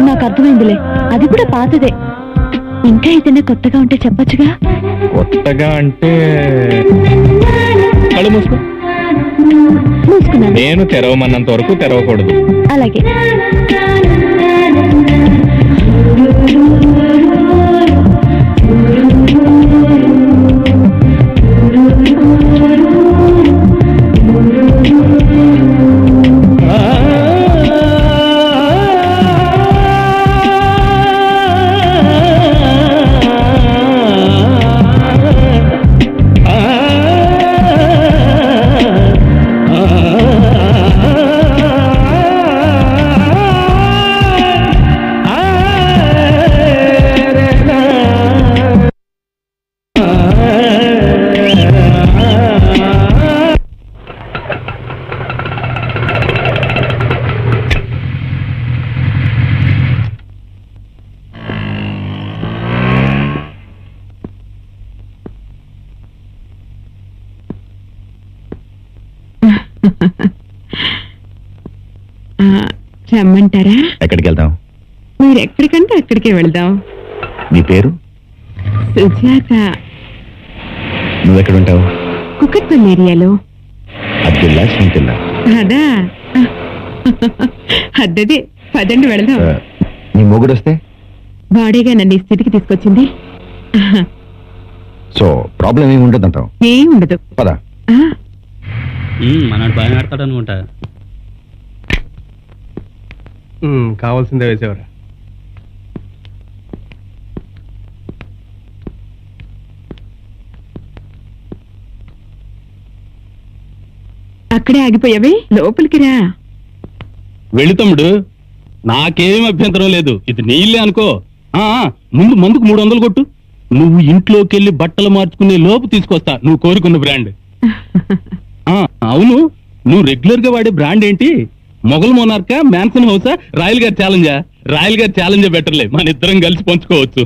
నాకు అర్థమైందిలే, అది కూడా పాతదే. ఇంకా ఏదైనా కొత్తగా ఉంటే చెప్పచ్చుగా. కొత్తగా అంటే కళ్ళు మూసుకో. మూసుకున్నాను. నేను తెరవమన్నంత వరకు తెరవకూడదు. అలాగే. రమ్మంటారా? ఎక్కడికి వెళ్దాం? మీరు ఎక్కడికంటే అక్కడికే వెళ్దాం. నీ పేరు? సుజాత. నువ్వెక్కడుంటావు? కుకట్పల్లి ఏరియాలో. అబ్దుల్లా సొంతిల్లా? అదా అద్దదే. పదండి వెళదాం. నీ మొగుడు వస్తే? వాడేగా నన్ను ఈ స్థితికి తీసుకొచ్చింది. సో ప్రాబ్లం ఏమి ఉండదంటావు? ఏం ఉండదు. పదా. మనడు బాగా ఆడతాడు అనుకుంటా. కావాల్సిందే వేసేవరా. అక్కడే ఆగిపోయావే, లోపలికి రా. వెళ్ళి తమ్ముడు, నాకేం అభ్యంతరం లేదు. ఇది నీళ్ళే అనుకో. ముందు మందుకు 300 కొట్టు. నువ్వు ఇంట్లోకెళ్ళి బట్టలు మార్చుకునే లోపు తీసుకొస్తా నువ్వు కోరుకున్న బ్రాండ్. అవును, నువ్వు రెగ్యులర్ గా వాడే బ్రాండ్ ఏంటి? మొఘల్ మోనార్కా, మ్యాన్సన్ హౌసా, రాయల్ గారి ఛాలెంజా? రాయల్ గారి ఛాలెంజే బెటర్లే, మన ఇద్దరం కలిసి పంచుకోవచ్చు.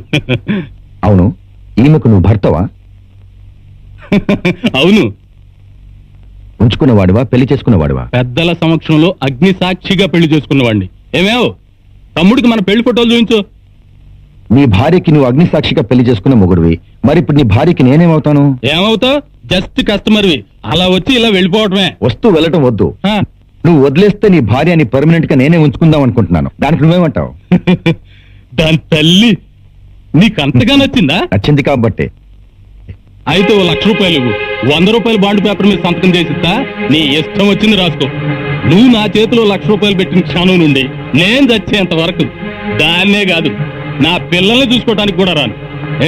అవును, ఈమెకు నువ్వు భర్తవా? అవును. ఉంచుకున్నవాడివా, పెళ్లి చేసుకున్నవాడివా? పెద్దల సమక్షంలో అగ్ని సాక్షిగా పెళ్లి చేసుకున్నవాడిని. ఏమేవ్ తమ్ముడికి మన పెళ్లి ఫోటోలు చూపించు. నీ భార్యకి నువ్వు అగ్ని సాక్షిగా పెళ్లి చేసుకున్న మొగుడివి, మరి ఇప్పుడు నీ భార్యకి నేనేమవుతాను? ఏమవుతావు? జస్ట్ కస్టమర్వి. అలా వచ్చి ఇలా వెళ్ళిపోవటమే. వస్తూ వెళ్ళటం వద్దు. నువ్వు వదిలేస్తే నీ భార్యని పర్మనెంట్ గా నేనే ఉంచుకుందాం అనుకుంటున్నాను. దానికి నువ్వేమంటావు? దాని తల్లి, నీకంతగా నచ్చిందా? నచ్చింది కాబట్టి. అయితే ఓ 1,00,000 రూపాయలు 100 రూపాయల బాండ్ పేపర్ మీద సంతకం చేసిస్తా. నీ ఇష్టం వచ్చింది రాసుకో. నువ్వు నా చేతిలో 1,00,000 రూపాయలు పెట్టిన క్షణం నుండి నేను చచ్చేంత వరకు దాన్నే కాదు, నా పిల్లల్ని చూసుకోవడానికి కూడా రాను.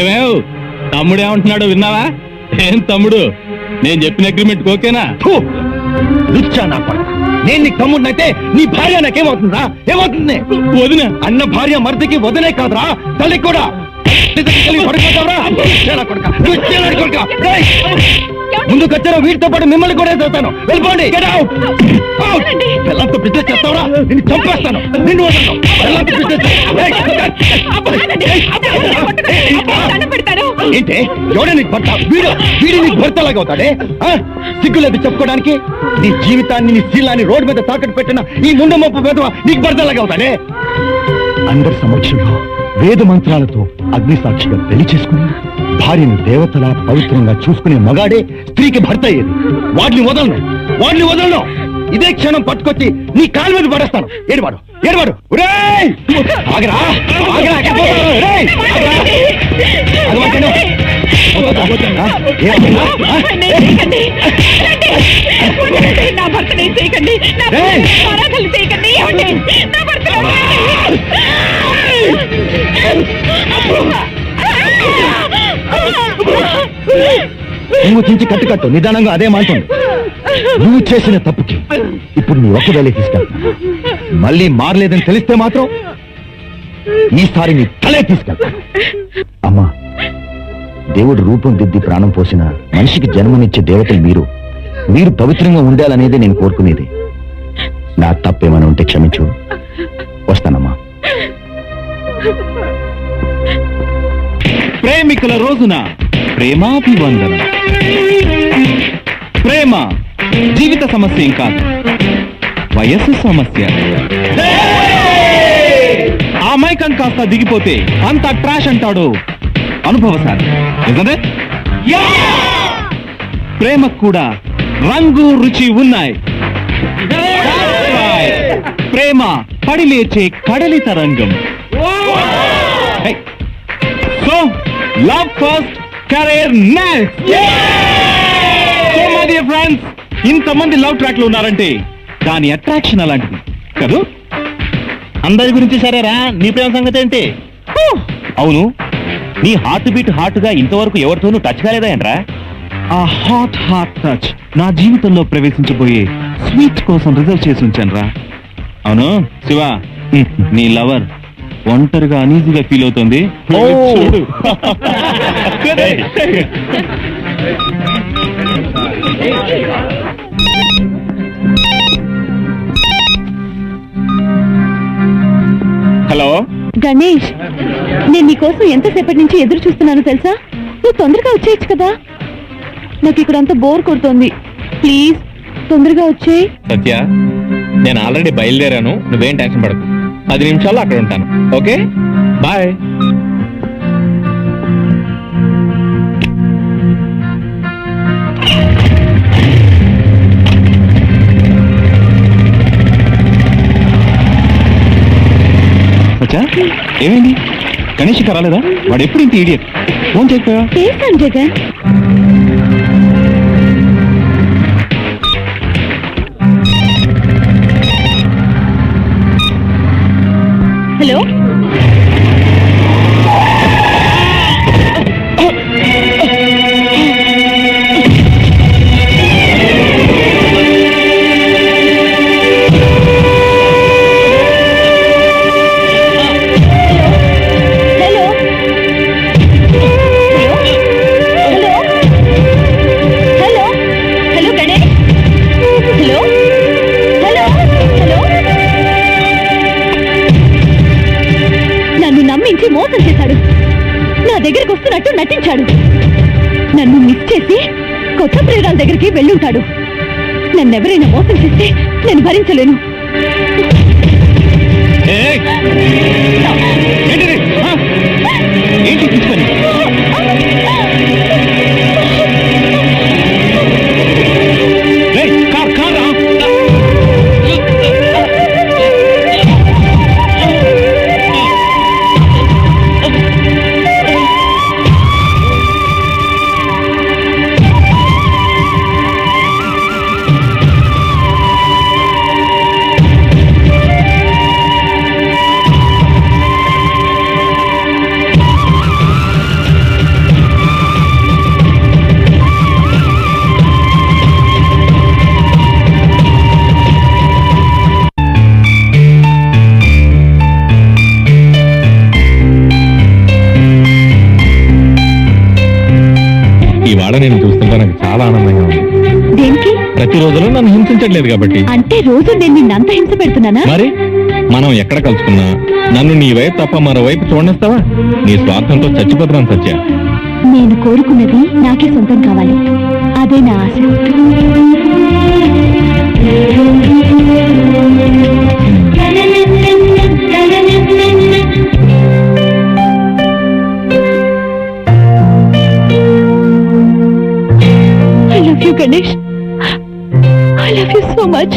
ఏమేవ్ తమ్ముడు ఏమంటున్నాడో విన్నావా? ఏం తమ్ముడు, నేను చెప్పిన అగ్రిమెంట్ ఓకేనా? నేను నీకు తమ్ముడినైతే నీ భార్య నాకేమవుతుందా? ఏమవుతుంది? వదిన అన్న భార్య మరిదికి వదనే కాదురా, తల్లి కూడా. ముందు కచ్చారా, వీటితో పాటు మిమ్మల్ని కూడా చేస్తాను. వెళ్ళిపోండి. పిల్లలతో బిజినెస్ చేస్తావరా? నిన్ను చంపేస్తాను. నిన్ను ఏంటే ఎవడే నీకు భర్త? వీడి నీకు భర్తలాగా అవుతాడే? సిగ్గులేదు చెప్పుకోవడానికి? నీ జీవితాన్ని, నీ శీలాన్ని రోడ్డు మీద తాకట్టు పెట్టిన ఈ ముందు మొప్పు పేదవా నీకు భర్తలాగా అవుతాడే? అందరి సమక్షంలో వేద మంత్రాలతో అగ్ని సాక్షిగా పెళ్లి చేసుకుని భార్యను దేవతలా పవిత్రంగా చూసుకునే మగాడే స్త్రీకి భర్త అయ్యేది. వాడిని వదలను. ఇదే క్షణం పట్టుకొచ్చి నీ కాలు మీద పడేస్తాను. ఏడువాడు. నువ్వు చించి కట్టు నిదానంగా అదే మాంటుంది. నువ్వు చేసిన తప్పుకి ఇప్పుడు నీ ఒక్కవేళ తీసుకెళ్తా. మళ్ళీ మారలేదని తెలిస్తే మాత్రం ఈసారి నీ తలే తీసుకెళ్తా. అమ్మా, దేవుడు రూపం దిద్ది ప్రాణం పోసిన మనిషికి జన్మనిచ్చే దేవతలు మీరు పవిత్రంగా ఉండాలనేది నేను కోరుకునేది. నా తప్పేమైనా ఉంటే క్షమించు. వస్తానమ్మా. ప్రేమికుల రోజున ప్రేమాభివందనం. ప్రేమ జీవిత సమస్య ఏం కాదు, వయస్సు సమస్య. ఆ మైకం కాస్త దిగిపోతే అంత ట్రాష్ అంటాడు అనుభవసారి. నిజమే? ప్రేమకు కూడా రంగు రుచి ఉన్నాయి. ప్రేమ పడి లేచే కడలి తరంగం. So love first career next. So my dear friends, ఇంతమంది లవ్ ట్రాక్ లో ఉన్నారంటే దాని అట్రాక్షన్ అలాంటిది కదూ. అందరి గురించి సరేరా, నీ ప్రేమ సంగతి ఏంటి? అవును, నీ హార్ట్ బీట్ హార్ట్ గా ఇంతవరకు ఎవరితోనూ టచ్ కాలేదా ఏంట్రా? ఆ హాట్ టచ్ నా జీవితంలో ప్రవేశించబోయే స్వీట్ కోసం రిజర్వ్ చేసి ఉంచాను రా. అవును శివ, నీ లవర్ ఒంటరిగా అనీజీగా ఫీల్ అవుతుంది. చూడు. హలో గణేష్, నేను నీకోసం ఎంతసేపటి నుంచి ఎదురు చూస్తున్నాను తెలుసా? నువ్వు తొందరగా వచ్చేయచ్చు కదా, నాకు ఇక్కడ అంతా బోర్ కొడుతోంది. ప్లీజ్ తొందరగా వచ్చేయి. సత్య, నేను ఆల్రెడీ బయలుదేరాను, నువ్వేం టెన్షన్ పడకు. 10 నిమిషాల్లో అక్కడ ఉంటాను. Okay bye. సత్య, ఏమైంది? గణేష్ ఇంకా రాలేదా? వాడు ఎప్పుడు ఇంత ఈడియట్. ఫోన్ చెప్పా చేశాను జగన్. హలో, మోసం చేశాడు. నా దగ్గరికి వస్తున్నట్టు నటించాడు. నన్ను మిస్ చేసి కొత్త ప్రియురాల దగ్గరికి వెళ్ళి ఉంటాడు. నన్నెవరైనా మోసం చేస్తే నేను భరించలేను. ఇవాళ నేను చూస్తుంటే నాకు చాలా ఆనందంగా ఉంది. దేనికి? ప్రతి రోజులో నన్ను హింసించట్లేదు కాబట్టి. అంటే రోజు నేను నిన్నంత హింస పెడుతున్నానా? మరి మనం ఎక్కడ కలుసుకున్నా నన్ను నీ వైపు తప్ప మరో వైపు చూడనిస్తావా? నీ స్వార్థంతో చచ్చిపోతున్నాను సత్య. నేను కోరుకున్నది నాకే సొంతం కావాలి, అదే నా ఆశ. I love you, Ganesh. I love you so much.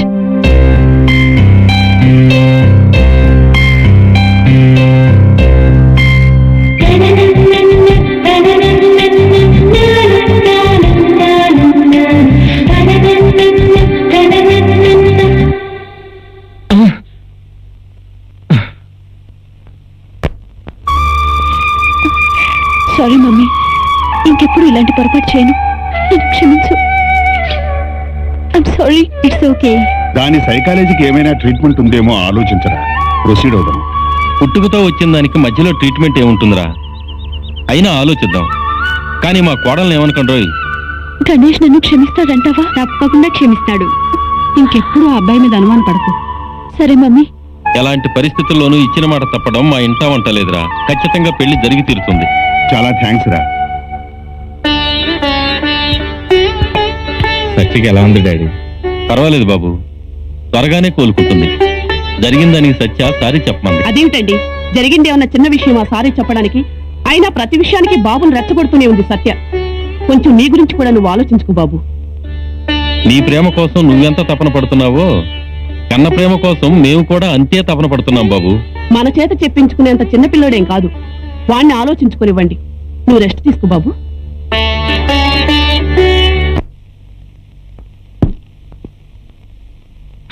Sorry mummy, ఇంకెప్పుడు ఇలాంటి పొరపాటు చేయను. నన్ను క్షమించు. I'm sorry. It's okay. దాని సైకాలజీకి ఏమైనా ట్రీట్మెంట్ ఉందేమో ఆలోచించరా. ప్రొసీడ్ అవుదాం. పుట్టుకతో వచ్చిన దానికి మధ్యలో ట్రీట్మెంట్ ఏముంటుందిరా? అయినా ఆలోచిద్దాం. కానీ మా కోడల్ని ఏమనుకుంటారు? గణేష్ నన్ను క్షమిస్తాడంటావా? తప్పకుండా క్షమిస్తాడు. ఇంకెప్పుడు ఆ అబ్బాయి మీద అనుమానం పడకు. సరే మమ్మీ. ఎలాంటి పరిస్థితుల్లోనూ ఇచ్చిన మాట తప్పడం మా ఇంటా వంట లేదురా. ఖచ్చితంగా పెళ్లి జరిగి తీరుతుంది. చాలా థ్యాంక్స్ రా. సచ్చికి ఎలా ఉంది డాడీ? పర్వాలేదు బాబు, త్వరగానే కోలుకుంటుంది. జరిగిందని సత్య సారీ చెప్పమంది. అదేమిటండి, జరిగిందేమన్నా చిన్న విషయమా సారీ చెప్పడానికి? అయినా ప్రతి విషయానికి బాబును రెచ్చగొడుతూనే ఉంది సత్య. కొంచెం నీ గురించి కూడా నువ్వు ఆలోచించుకో బాబు. నీ ప్రేమ కోసం నువ్వెంత తపన పడుతున్నావో కన్న ప్రేమ కోసం మేము కూడా అంతే తపన పడుతున్నాం బాబు. మన చేత చెప్పించుకునేంత చిన్నపిల్లడేం కాదు. వాణ్ణి ఆలోచించుకునివ్వండి. నువ్వు రెస్ట్ తీసుకో బాబు.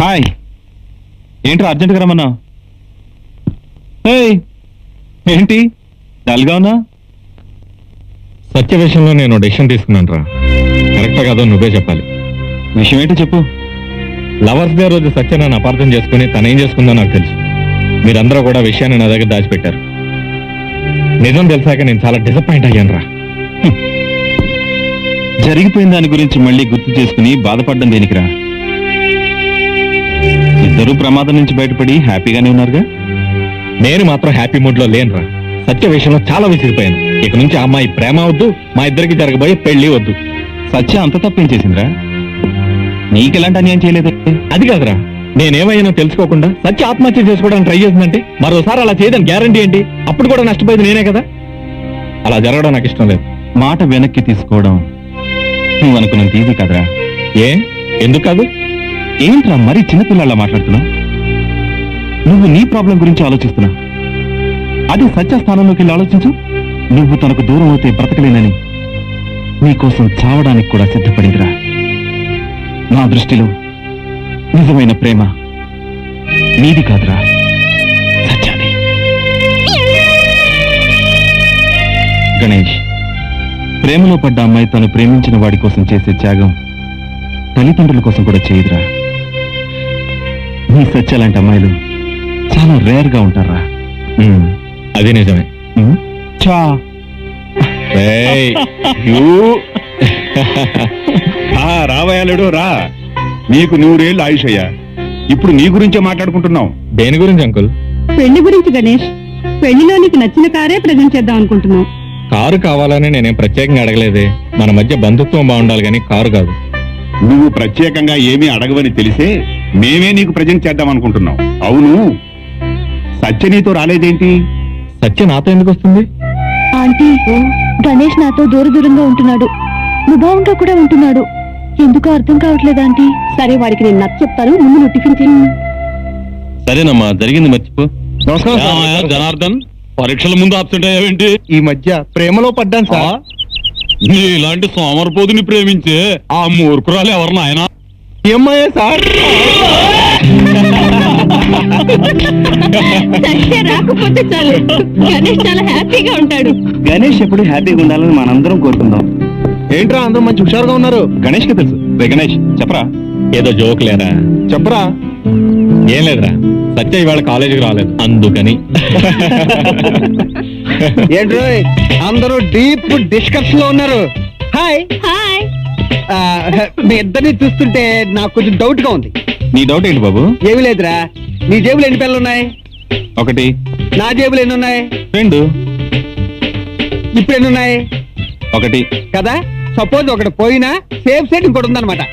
హాయ్, ఏంట్రా అర్జెంట్గా రమ్మన్నా? ఏంటి డల్గా ఉన్నా? సత్య విషయంలో నేను డెసిషన్ తీసుకున్నాను రా. కరెక్టా కాదో నువ్వే చెప్పాలి. విషయం ఏంటో చెప్పు. లవర్స్ డే రోజు సత్య నన్ను అపార్థం చేసుకుని తనేం చేసుకుందో నాకు తెలుసు. మీరందరూ కూడా విషయాన్ని నా దగ్గర దాచిపెట్టారు. నిజం తెలిసాక నేను చాలా డిసప్పాయింట్ అయ్యాను రా. జరిగిపోయిన దాని గురించి మళ్ళీ గుర్తు చేసుకుని బాధపడడం దేనికిరా? ఇద్దరూ ప్రమాదం నుంచి బయటపడి హ్యాపీగానే ఉన్నారుగా. నేను మాత్రం హ్యాపీ మూడ్ లో లేనురా. సత్య విషయంలో చాలా విసిగిపోయాను. ఇక నుంచి ఆ అమ్మాయి ప్రేమ వద్దు, మా ఇద్దరికి జరగబోయే పెళ్లి వద్దు. సత్య అంత తప్పేం చేసిందిరా? నీకెలాంటి అన్యాయం చేయలేదు. అది కాదురా, నేనేమైనా తెలుసుకోకుండా సత్య ఆత్మహత్య చేసుకోవడానికి ట్రై చేసిందంటే మరోసారి అలా చేయదని గ్యారంటీ ఏంటి? అప్పుడు కూడా నష్టపోయేది నేనే కదా. అలా జరగడం నాకు ఇష్టం లేదు. మాట వెనక్కి తీసుకోవడం నువ్వు అనుకున్నంత ఈజీ కదరా. ఎందుకు కాదు? ఏంట్రా మరీ చిన్నపిల్లలా మాట్లాడుతున్నావు? నువ్వు నీ ప్రాబ్లం గురించి ఆలోచిస్తున్నావు. అది సత్య స్థానంలోకి వెళ్ళి ఆలోచించు. నువ్వు తనకు దూరం అవుతే బ్రతకలేనని నీకోసం చావడానికి కూడా సిద్ధపడిందిరా. నా దృష్టిలో నిజమైన ప్రేమ నీది కాదురా, సత్యాది. గణేష్, ప్రేమలో పడ్డ అమ్మాయి తను ప్రేమించిన వాడి కోసం చేసే త్యాగం తల్లిదండ్రుల కోసం కూడా చేయదురా. నీ సత్య లాంటి అమ్మాయిలు చాలా రేర్ గా ఉంటారా. అది నిజమే. చా రావయాలుడు రా. నీకు 100 ఏళ్ళు ఆయుష్ అయ్యా. ఇప్పుడు నీ గురించే మాట్లాడుకుంటున్నావు. దేని గురించి అంకుల్? పెళ్లి గురించి గణేష్. పెళ్లిలో నీకు నచ్చిన కారే ప్రజెంట్ చేద్దాం అనుకుంటున్నావు. కారు కావాలని నేనేం ప్రత్యేకంగా అడగలేదే. మన మధ్య బంధుత్వం బాగుండాలి కానీ కారు కాదు. నువ్వు ప్రత్యేకంగా ఏమీ అడగవని తెలిసే మేమే నీకు ప్రజెంట్ చేద్దాం అనుకుంటున్నావు. అవును, సత్య నీతో రాలేదేంటి? సత్య నాతో ఎందుకు వస్తుంది? ఆంటీ, గణేష్ నాతో దూరంగా ఉంటున్నాడు. ముభావంగా కూడా ఉంటున్నాడు. ఎందుకో అర్థం కావట్లేదు ఆంటీ. సరే, వాడికి నేను నచ్చ చెప్తాను. ముందు నువ్వు టిఫిన్ చేయి. సరేనమ్మా, జరిగింది మర్చిపో. జనార్దన్, పరీక్షల ముందు అబ్సెంట్ అయ్యావేంటి? ఈ మధ్య ప్రేమలో పడ్డాను సార్. నీ ఇలాంటి సోమరపోతుని ప్రేమించే ఆ మూర్ఖురాలు ఎవరు నాయనా? ఏమయ్యా సార్? సత్య రాకపోతే చాలు, గణేష్ చాలా హ్యాపీగా ఉంటాడు. గణేష్ ఎప్పుడు హ్యాపీగా ఉండాలని మనందరం కోరుకుందాం. ఏంట్రా అందరూ మంచి హుషారుగా ఉన్నారు? గణేష్ కి తెలుసు. రే గణేష్, చెప్పరా. ఏదో జోక్ లేరా? చెప్పరా. ఏం లేదురా, సత్య ఇవాళ కాలేజీకి రాలేదు అందుకని. ఏంట్రో అందరూ డీప్ డిస్కషన్ లో ఉన్నారు. Hi hi. మీ ఇద్దరిని చూస్తుంటే నాకు కొంచెం డౌట్ గా ఉంది. నీ డౌట్ ఏంటి బాబు? ఏమి లేదురా. నీ జేబులు ఎన్ని పెన్నులు ఉన్నాయి? 1. నా జేబులు ఎన్ని ఉన్నాయి? 2. ఇప్పుడు ఎన్ని ఉన్నాయి? 1. కదా. సపోజ్ ఒకటి పోయినా సేఫ్ సైడ్ ఇంకోటి ఉందన్నమాట.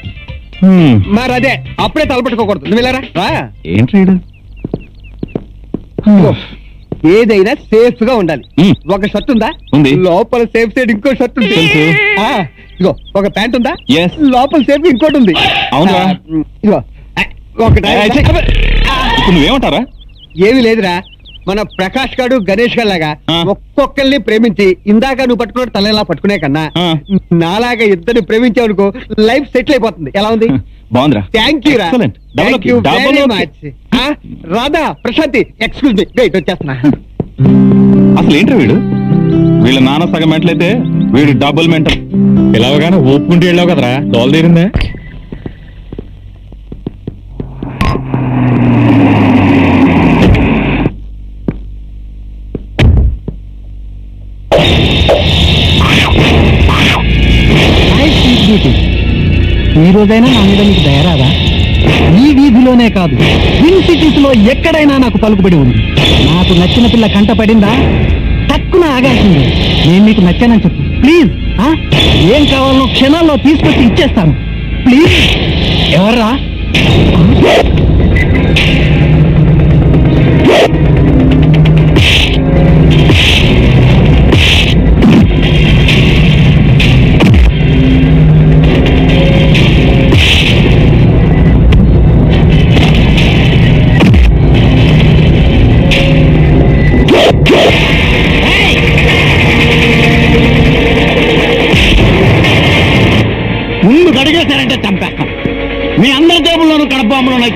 మరి అదే అప్పుడే తలపెట్టుకోకూడదు. నువ్వు వెళ్ళారా? ఏంటి ఏదైనా సేఫ్ గా ఉండాలి. ఒక షర్ట్ ఉందా? ఉంది. లోపల సేఫ్ సైడ్ ఇంకో షర్ట్ ఉంది. ఇగో ఒక ప్యాంట్ ఉందా? Yes. లోపల సేఫ్ ఇంకోటి ఉంది. అవునా? ఇగో ఒకటి. ఇప్పుడు నువ్వేమంటారా? ఏమీ లేదురా. మన ప్రకాష్ గారు గణేష్ గారు లాగా ఒక్కొక్కరిని ప్రేమించి ఇందాక నువ్వు పట్టుకున్న తలలా పట్టుకునే కన్నా నాలాగా ఇద్దరిని ప్రేమించావనుకో లైఫ్ సెటిల్ అయిపోతుంది. ఎలా ఉంది? బాగుందిరా. థ్యాంక్ యూ రా. Thank you very much. Radha, Prashanti, excuse me, wait వచ్చేస్తున్నా. అసలు ఏంట్రా వీడు? వీళ్ళ నాన్న సగం మెంటలైతే వీడు డబుల్ మెంటల్. పిలవగానే ఊపుకుంటూ వెళ్ళావు కదరా, దోల తీరిందే. ఈ రోజైనా నా మీద నీకు దయరాదా? ఈ వీధిలోనే కాదు, ట్విన్ సిటీస్ లో ఎక్కడైనా నాకు పలుకుబడి ఉంది. నాకు నచ్చిన పిల్ల కంట పడిందా తక్కువ ఆగాల్సింది. నేను నీకు నచ్చానని చెప్పు ప్లీజ్. ఏం కావాలో క్షణాల్లో తీసుకొచ్చి ఇచ్చేస్తాను ప్లీజ్. ఎవర్రా?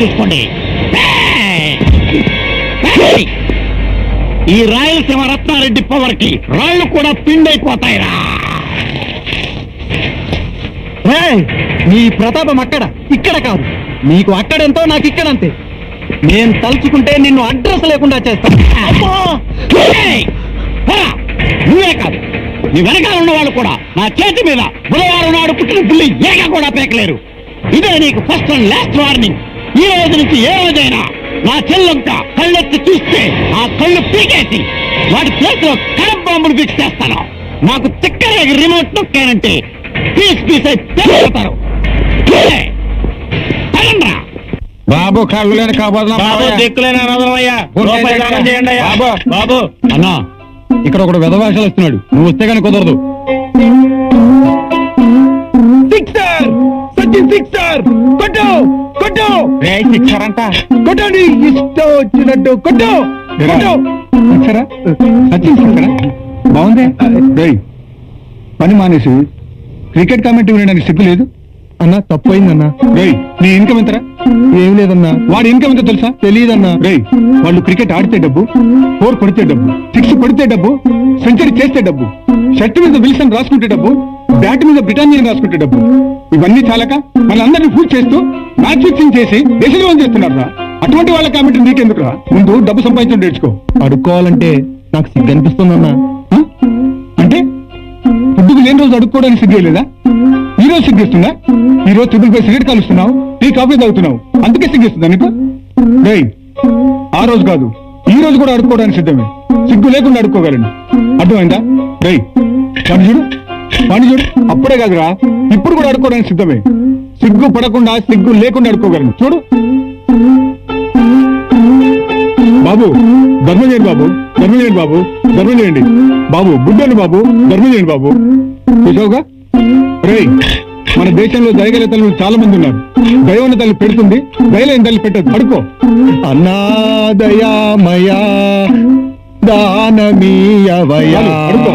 చూసుకోండి. ఈ రాయలసీమ రత్నారెడ్డి పవర్ కి రాళ్ళు కూడా పిండైపోతాయిరా. నీ ప్రతాపం అక్కడ ఇక్కడ కాదు. నీకు అక్కడెంతో నాకు ఇక్కడంతే. నేను తలుచుకుంటే నిన్ను అడ్రస్ లేకుండా చేస్తాను. నువ్వే కాదు, నీ వెనకాల ఉన్న వాళ్ళు కూడా నా చేతి మీద బుధవారం నాడు పుట్టిన పుల్లి ఏక కూడా పేకలేరు. ఇదే నీకు ఫస్ట్ అండ్ లాస్ట్ వార్నింగ్. ఈ రోజు నుంచి ఏ రోజైనా నా చెల్లొంక కళ్ళెత్తి చూస్తే ఆ కళ్ళు పీకేసి వాటి చేతిలో కడప బాంబులు ఫిక్స్ చేస్తాను. నాకు తిక్కరేగి రిమోట్ నొక్కానంటే పీస్ పీస్ అయి తెగిపోతారు. బాబు కళ్ళు లేని బాబు అన్నా, ఇక్కడ ఒకడు వెధవాషాలు వస్తున్నాడు. నువ్వు వస్తే కానీ కుదరదు. సిక్సర్ సచిన్ సిక్సర్ కొట్టు కొట్టు సిక్సర్ అంట కొట్టండి. ఇష్టం వచ్చినట్టు కొట్టు కొట్టు. సిక్సరా సచిన్ సిక్సరా బాగుంది. పని మానేసి క్రికెట్ కామెంటరీ వినడానికి సిగ్గు లేదు అన్నా. తప్పు అయిందన్నా. నీ ఇన్కమ్ ఎంతరా? ఏం లేదన్నా. వాడి ఇన్కమ్ ఎంతో తెలుసా? తెలియదన్నా. వాళ్ళు క్రికెట్ ఆడితే డబ్బు, 4 కొడితే డబ్బు, 6 కొడితే డబ్బు, సెంచరీ చేస్తే డబ్బు, షర్ట్ మీద విల్సన్ రాసుకుంటే డబ్బు, బ్యాట్ మీద బ్రిటానియన్ రాసుకుంటే డబ్బు. ఇవన్నీ చాలక మనందరినీ పూర్తి చేస్తూ మ్యాచ్ ఫిక్సింగ్ చేసి దేశద్రోహం చేస్తున్నారా? అటువంటి వాళ్ళ కామెంటరీ నీకెందుకురా? ముందు డబ్బు సంపాదించడం నేర్చుకో. అడుక్కోవాలంటే నాకు సిగ్గు అనిపిస్తుందన్నా. అంటే పొద్దుకు లేని రోజు అడుక్కోవడానికి సిగ్గేయలేదా? ఈ రోజు సిగ్గిస్తుందా? ఈ రోజు తుడుపై సిగరెట్ కాలుస్తున్నావు, టీ కాఫీ తాగుతున్నావు, అందుకే సిగ్గిస్తుందా నీకు? ఆ రోజు కాదు, ఈ రోజు కూడా అడుక్కోవడానికి సిద్ధమే. సిగ్గు లేకుండా అడుక్కోగలను. అర్థమైందా? వాణి చూడు, అప్పుడే కాదురా, ఇప్పుడు కూడా అడుక్కోవడానికి సిద్ధమే. సిగ్గు పడకుండా సిగ్గు లేకుండా అడుక్కోగలను. చూడు బాబు, ధర్మం చేయండి బాబు, ధర్మం చేయండి బాబు, ధర్మం చేయండి బాబు, గుడ్డను బాబు, ధర్మం చేయండి బాబు. చూసావుగా మన దేశంలో దయగల తల్లులు చాలా మంది ఉన్నారు. దయవన్న తల్లి పెడుతుంది, దయలేని తల్లి పెట్టదు. అడుకో. అన్నాదయామయా దానమీయవయా. అడుకో.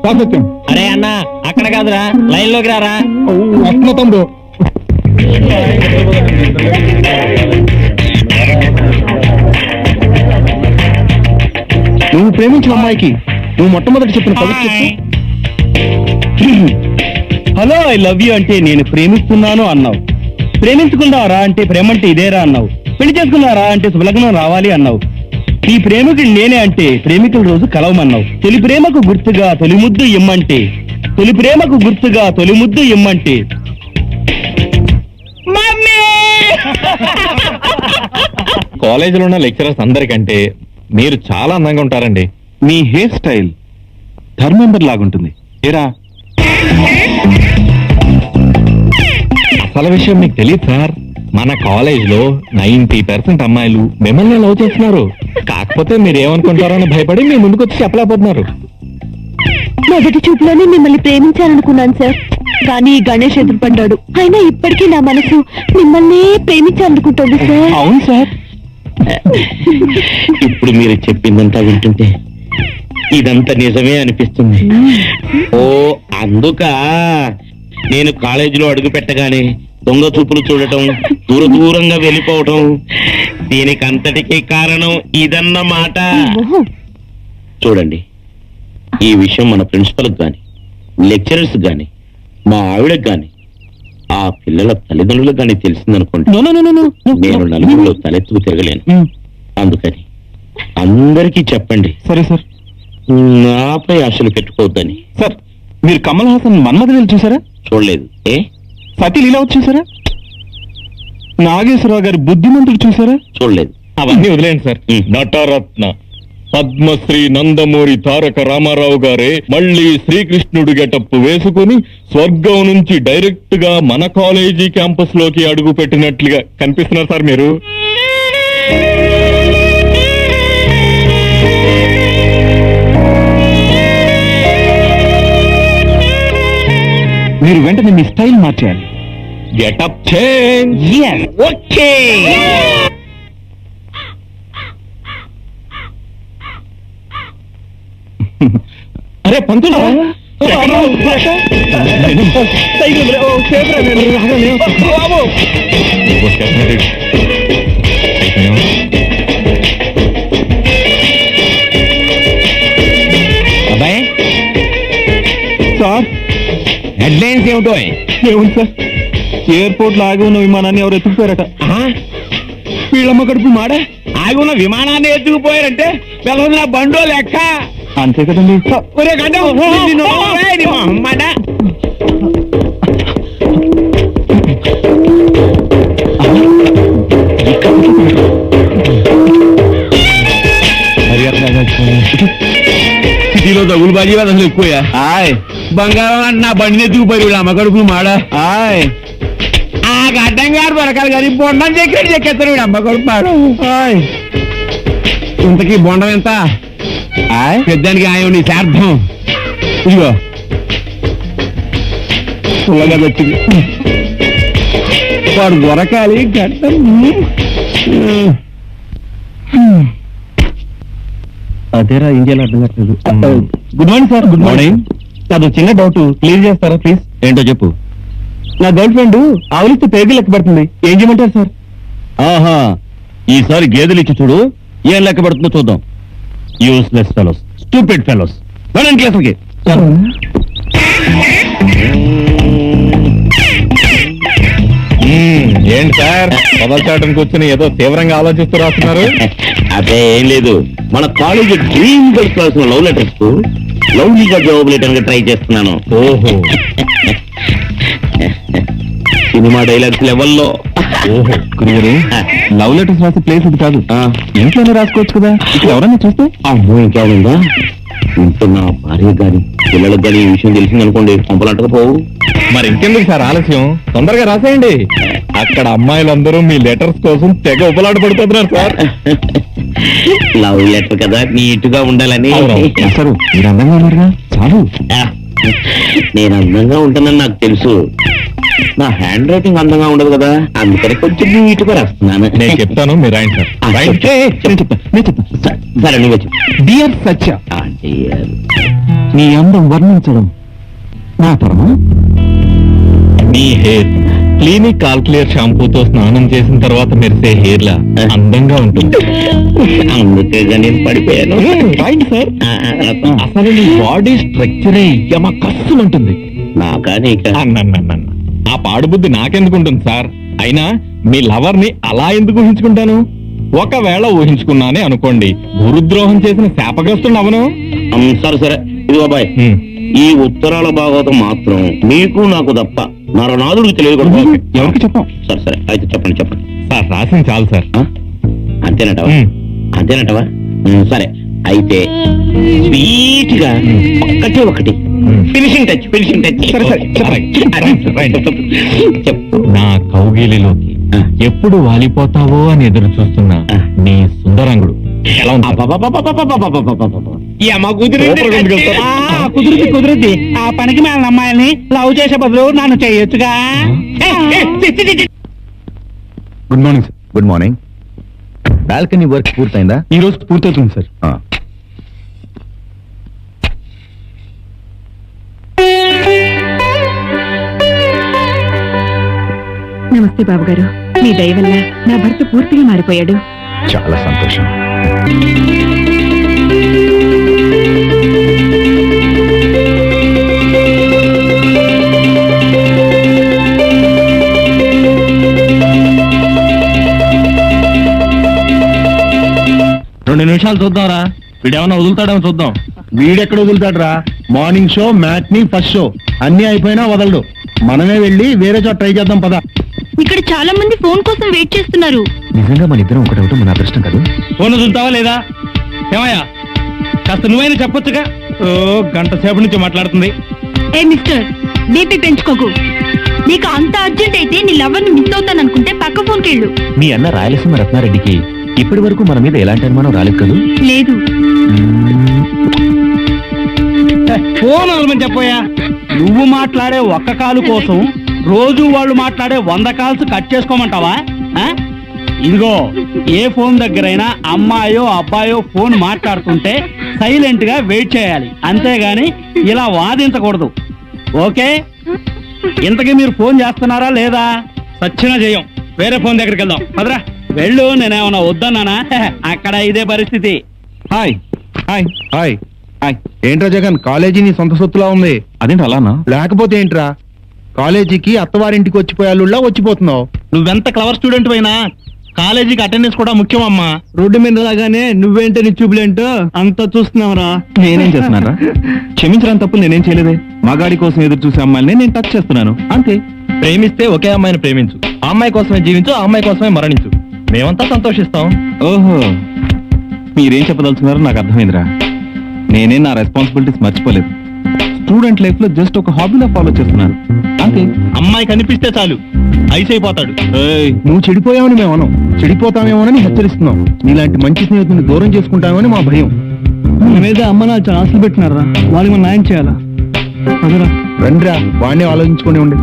సాసత్యం. అరే అన్న, అక్కడ కాదురా, లైన్ లోకి రారా. అట్లా తమ్ముడు. నువ్వు ప్రేమించిన అమ్మాయికి నువ్వు మొట్టమొదటి చెప్పిన పవిత్ర హలో ఐ లవ్ యూ అంటే నేను ప్రేమిస్తున్నాను అన్నావు. ప్రేమించుకున్నారా అంటే ప్రేమంటే ఇదేరా అన్నావు. పెళ్లి చేసుకున్నారా అంటే శుభలగ్నం రావాలి అన్నావు. ఈ ప్రేమికుడు నేనే అంటే ప్రేమికుల రోజు కలవమన్నావు. తొలి ప్రేమకు గుర్తుగా తొలి ముద్దు ఇమ్మంటే, తొలి ప్రేమకు గుర్తుగా తొలి ముద్దు ఇమ్మంటే కాలేజీలో ఉన్న లెక్చరర్స్ అందరికంటే మీరు చాలా అందంగా ఉంటారండి. మీ హెయిర్ స్టైల్ ధర్మేందర్ లాగుంటుంది. ఏరా, అసలు విషయం మీకు తెలియదు సార్, మన కాలేజ్ లో 90% అమ్మాయిలు మిమ్మల్ని లవ్ చేస్తున్నారు. కాకపోతే మీరు ఏమనుకుంటారో అని భయపడి మీ ముందుకు వచ్చి చెప్పలేకపోతున్నారు. మొదటి చూపులోనే మిమ్మల్ని ప్రేమించాలనుకున్నాను సార్, కానీ గణేష్ ఎదురుపడ్డాడు. అయినా ఇప్పటికీ నా మనసు మిమ్మల్ని ప్రేమించాలనుకుంటుంది సార్. అవును సార్. ఇప్పుడు మీరు చెప్పిందంతా వింటుంటే ఇదంతా నిజమే అనిపిస్తుంది. ఓ అందుక నేను కాలేజీలో అడుగు పెట్టగానే దొంగ చూపులు చూడటం, దూరంగా వెళ్ళిపోవటం, దీనికి అంతటికీ కారణం ఇదన్నమాట. చూడండి, ఈ విషయం మన ప్రిన్సిపల్ గాని, లెక్చరర్స్ గాని, మా ఆవిడకు గాని, ఆ పిల్లల తల్లిదండ్రులకు గాని తెలిసిందనుకోండి, నేను నలుగురిలో తలెత్తుకు తిరగలేను. అందుకని అందరికీ చెప్పండి. సరే సార్. నాపై ఆశలు పెట్టుకోవద్దని. సార్, మీరు కమల్ హాసన్ మన్మథలీల చూసారా? చూడలేదు. ఏ సతీ లీలావతి చూసారా? నాగేశ్వరరావు గారి బుద్ధిమంతుడు చూసారా? చూడలేదు. అవన్నీ వదిలేండి సార్. నటరత్న పద్మశ్రీ నందమూరి తారక రామారావు గారే మళ్ళీ శ్రీకృష్ణుడు గెటప్ వేసుకుని స్వర్గం నుంచి డైరెక్ట్ గా మన కాలేజీ క్యాంపస్ లోకి అడుగు పెట్టినట్లుగా కనిపిస్తున్నారు సార్ మీరు. మీరు వెంటనే మీ స్టైల్ మార్చేయాలి. Getup change. ఓకే. అరే పంతులు, సార్ హెడ్లైన్స్ ఏమిటో ఏముంది సార్, ఎయిర్పోర్ట్ లో ఆగి ఉన్న విమానాన్ని ఎవరు ఎత్తుకుపోయారట. వీళ్ళమ్మ కడుపు మాడా. ఆగి ఉన్న విమానాన్ని ఎత్తుకుపోయారంటే పిల్లలు నా బండో లెక్క. అంతే కదండి. ఒరే గడ్డం, నిన్ను ఒరేయ్ నీ మొహమ్మడ. సిటీలో తగులు బాజీ అసలు ఎక్కువయా. బంగారం అంటే నా బండిని ఎత్తుకుపోయి వీళ్ళు అమ్మ కడుపులు మాడ. ఆ గడ్డం గారు దొరకాలి కానీ బొండం చెక్కేస్తారు వీడు అమ్మ కడుపు మాడు. ఇంతకీ బొండం ఎంత? పెద్దానికి ఆయన నీ శార్థం. ఇదిగో పుల్లగా వచ్చింది. వాడు దొరకాలి గడ్డం. అదేరా ఇండియాలో అర్థం కావట్లేదు. Good morning sir. Good morning. అది చిన్న డౌట్, క్లియర్ చేస్తారా ప్లీజ్? ఏంటో చెప్పు. నా గర్ల్ ఫ్రెండ్ ఆవులిస్తే పేరు లెక్క పెడుతుంది, ఏం చేయమంటారు సార్? ఆహా, ఈసారి గేదెలు ఇచ్చి చూడు, ఏం లెక్క పడుతుందో చూద్దాం. Useless fellows, stupid fellows. వెళ్ళండి క్లాసులకి. ఏంటి సార్ పదచాటం కూర్చుని ఏదో తీవ్రంగా ఆలోచిస్తూ రాస్తున్నారు? అదే ఏం లేదు, మన కాలేజీ డ్రీమ్ గర్ల్స్ రాసిన లవ్ లెటర్స్ కు లవ్లీగా జవాబు లెటర్ గా ట్రై చేస్తున్నాను. ఓహో సినిమా డైలాగ్స్ లెవెల్లో. ఓహో గురుగారు, లవ్ లెటర్స్ రాసే ప్లేస్ ఇది కాదు, ఇంట్లోనే రాసుకోవచ్చు కదా. ఇక్కడ ఎవరన్నా చూస్తే అమ్మో ఇంకేముందా, ఇంట్లో నా భార్య గాని పిల్లలకు గాని ఈ విషయం తెలిసిందనుకోండి పంపలంటకపోవు. మరి ఇంకెందుకు సార్ ఆలస్యం, తొందరగా రాసేయండి. అక్కడ అమ్మాయిలందరూ మీ లెటర్స్ కోసం తెగ ఉపలాట పడిపోతున్నారు సార్. లవ్ లెటర్ కదా నీట్ గా ఉండాలని. సార్ మీరు అందంగా ఉన్నారుగా, చాలు. నేను అందంగా ఉంటానని నాకు తెలుసు, నా హ్యాండ్ రైటింగ్ అందంగా ఉండదు కదా, అందుకని కొంచెం నీట్ గా రాస్తున్నాను. నేను చెప్తాను, మీరు రాయండి సార్. రాయండి. నేను చెప్తాను. సరే నువ్వు చెప్పు. డియర్ సత్య, నీ అందం వర్ణించడం నా తరమా. మీ హెయిర్ క్లినిక్ కాల్క్లియర్ షాంపూతో స్నానం చేసిన తర్వాత మెరిసే హెయిర్ లా అందంగా ఉంటుంది. అందుకేగా నేను పడిపోయాను. రాయండి సార్. అసలు నీ బాడీ స్ట్రక్చరే యమ కస్సుమంటుంది. నాకా నీక? అన్నన్నన్న ఆ పాడుబుద్ధి నాకెందుకుంటుంది సార్? అయినా మీ లవర్ ని అలా ఎందుకు ఊహించుకుంటాను? ఒకవేళ ఊహించుకున్నానే అనుకోండి, గురుద్రోహం చేసిన శాపగ్రస్తుడు అవను. సరే సరే, ఇది బాబాయ్, ఈ ఉత్తరాల భాగవతం మాత్రం మీకు నాకు తప్ప నరనాథుడికి తెలియకూడదు. ఎవరికి చెప్పాం? సరే సరే అయితే చెప్పండి చెప్పండి. సార్ రాసింది చాలు సార్. అంతేనటవా? అంతేనటవా? సరే అయితే స్వీట్ గా ఒక్కటే ఒకటి ఫినిషింగ్ టచ్. Finishing touch. చెప్పు. నా కౌగిలిలోకి ఎప్పుడు వాలిపోతావో అని ఎదురు చూస్తున్నా నీ సుందరంగుడు ఎలా ఉంటా? కుదిరిద్ది. ఆ పనికి మేళ అమ్మాయిల్ని లవ్ చేసే బదులు నన్ను చేయొచ్చుగా. Good morning sir. Good morning. Balcony work పూర్తయిందా? ఈ రోజు పూర్తవుతుంది సార్. నమస్తే బాబు గారు, మీ దయ వల్ల నా భర్త పూర్తిగా మారిపోయాడు. చాలా సంతోషం. రెండు నిమిషాలు చూద్దాంరా, వీడేమన్నా వదులుతాడేమో చూద్దాం. వీడెక్కడ వదులుతాడురా? Morning show, matinee, first show అన్ని అయిపోయినా వదలడు. మనమే వెళ్ళి వేరే చోట ట్రై చేద్దాం పద. ఇక్కడ చాలా మంది ఫోన్ కోసం వెయిట్ చేస్తున్నారు. నిజంగా మన ఇద్దరం ఒకటవటం మన అదృష్టం కాదు. ఫోన్ వదులుతావా లేదా? ఏమయ్యా కాస్త నువ్వైనా చెప్పొచ్చుగా. గంట సేపు నుంచి మాట్లాడుతుంది. ఏ మిస్టర్, బీపీ పెంచుకోకు. నీకు అంత అర్జెంట్ అయితే నీ లవర్ ని మిస్ అవుతాను అనుకుంటే పక్క ఫోన్ కెళ్ళు. మీ అన్న రాయలసీమ రత్నారెడ్డికి ఇప్పటి వరకు మన మీద ఎలాంటి అనుమానం రాలేదు కదా? లేదు. ఫోన్ వదలమని చెప్పోయా. నువ్వు మాట్లాడే ఒక్క కాలు కోసం రోజు వాళ్ళు మాట్లాడే 100 కాల్స్ కట్ చేసుకోమంటావా? ఇదిగో, ఏ ఫోన్ దగ్గరైనా అమ్మాయో అబ్బాయో ఫోన్ మాట్లాడుతుంటే సైలెంట్ గా వెయిట్ చేయాలి, అంతేగాని ఇలా వాదించకూడదు. ఓకే? ఇంతకీ మీరు ఫోన్ చేస్తున్నారా లేదా? సచ్చినా చేయం, వేరే ఫోన్ దగ్గరికి వెళ్దాం. పదరా వెళ్ళు. నేనేమన్నా వద్దన్నానా? అక్కడ ఇదే పరిస్థితి. Hi hi hi. ఏంట్రా జగన్, కాలేజీ నీ సొంత సొత్తులా ఉంది. అదేంటి అలానా? లేకపోతే ఏంట్రా, కాలేజీకి అత్తవారింటికి వచ్చిపోయాళ్ళులా వచ్చిపోతున్నావు. నువ్వెంత క్లవర్ స్టూడెంట్ అయినా కాలేజీకి అటెండెన్స్ కూడా ముఖ్యం అమ్మా. రోడ్డు మీద లాగానే నువ్వేంటే నీ చూపులేంటో అంతా చూస్తున్నావురా. నేనేం చేస్తున్నారా? క్షమించడానికి తప్పు నేనేం చేయలేదే. మగాడి కోసం ఎదురు చూసే అమ్మాయిని నేను టచ్ చేస్తున్నాను అంతే. ప్రేమిస్తే ఒకే అమ్మాయిని ప్రేమించు, ఆ అమ్మాయి కోసమే జీవించు, ఆ అమ్మాయి కోసమే మరణించు. మేమంతా సంతోషిస్తాం. ఓహో, మీరేం చెప్పదలుచున్నారో నాకు అర్థమైందిరా. నేనే నా రెస్పాన్సిబిలిటీస్ మర్చిపోలేదు. స్టూడెంట్ లైఫ్ లో జస్ట్ ఒక హాబీలో ఫాలో చేస్తున్నాను అంతే. అమ్మాయి కనిపిస్తే చాలు ఐస్ అయిపోతాడు. నువ్వు చెడిపోయావని మేము అనం, చెడిపోతామేమోనని హెచ్చరిస్తున్నాం. నీలాంటి మంచి స్నేహితుని దూరం చేసుకుంటామని మా భయం. మీద అమ్మ నా చాలా ఆశలు పెట్టినారా, వాళ్ళకి మనం న్యాయం చేయాలా? అదరా రండిరా, వాడిని ఆలోచించుకొని ఉండే.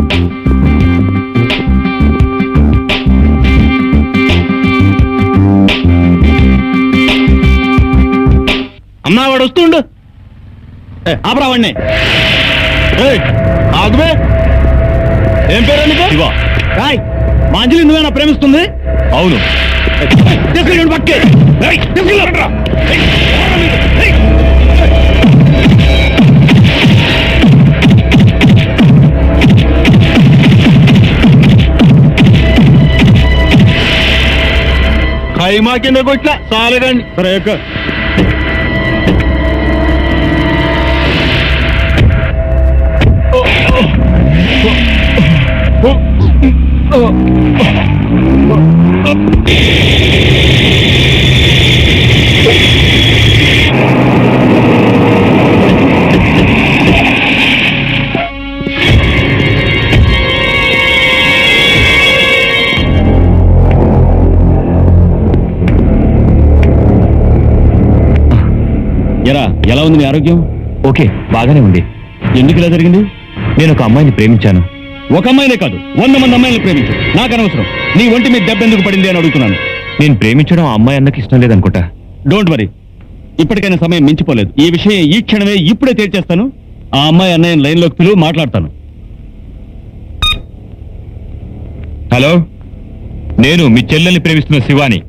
అమ్మా వాడు వస్తుండు. ఆపరా వాడిని. ఆగుబే. ఏం పేరు నీకు? రాయ్, మా అంజలి నువ్వేనా ప్రేమిస్తుంది? అవును. తీసుకెళ్ళి పక్కే. ఖైమా కింద కొట్లా చాలేదండి. సరే ఎలా ఉంది నీ ఆరోగ్యం? ఓకే, బాగానే ఉంది. ఎందుకు ఇలా జరిగింది? నేను ఒక అమ్మాయిని ప్రేమించాను. ఒక అమ్మాయినే కాదు, 100 మంది అమ్మాయిని ప్రేమించు. నాకు అనవసరం నీ ఒంటి మీద దెబ్బ ఎందుకు పడింది అని అడుగుతున్నాను. నేను ప్రేమించడం ఆ అమ్మాయి అన్నకి ఇష్టం లేదనుకుంటా. డోంట్ వరీ, ఇప్పటికైనా సమయం మించిపోలేదు. ఈ విషయం ఈ క్షణమే ఇప్పుడే తేల్చేస్తాను. ఆ అమ్మాయి అన్నయ్య లైన్లోకి పిలువు, మాట్లాడతాను. హలో, నేను మీ చెల్లెల్ని ప్రేమిస్తున్న శివాని.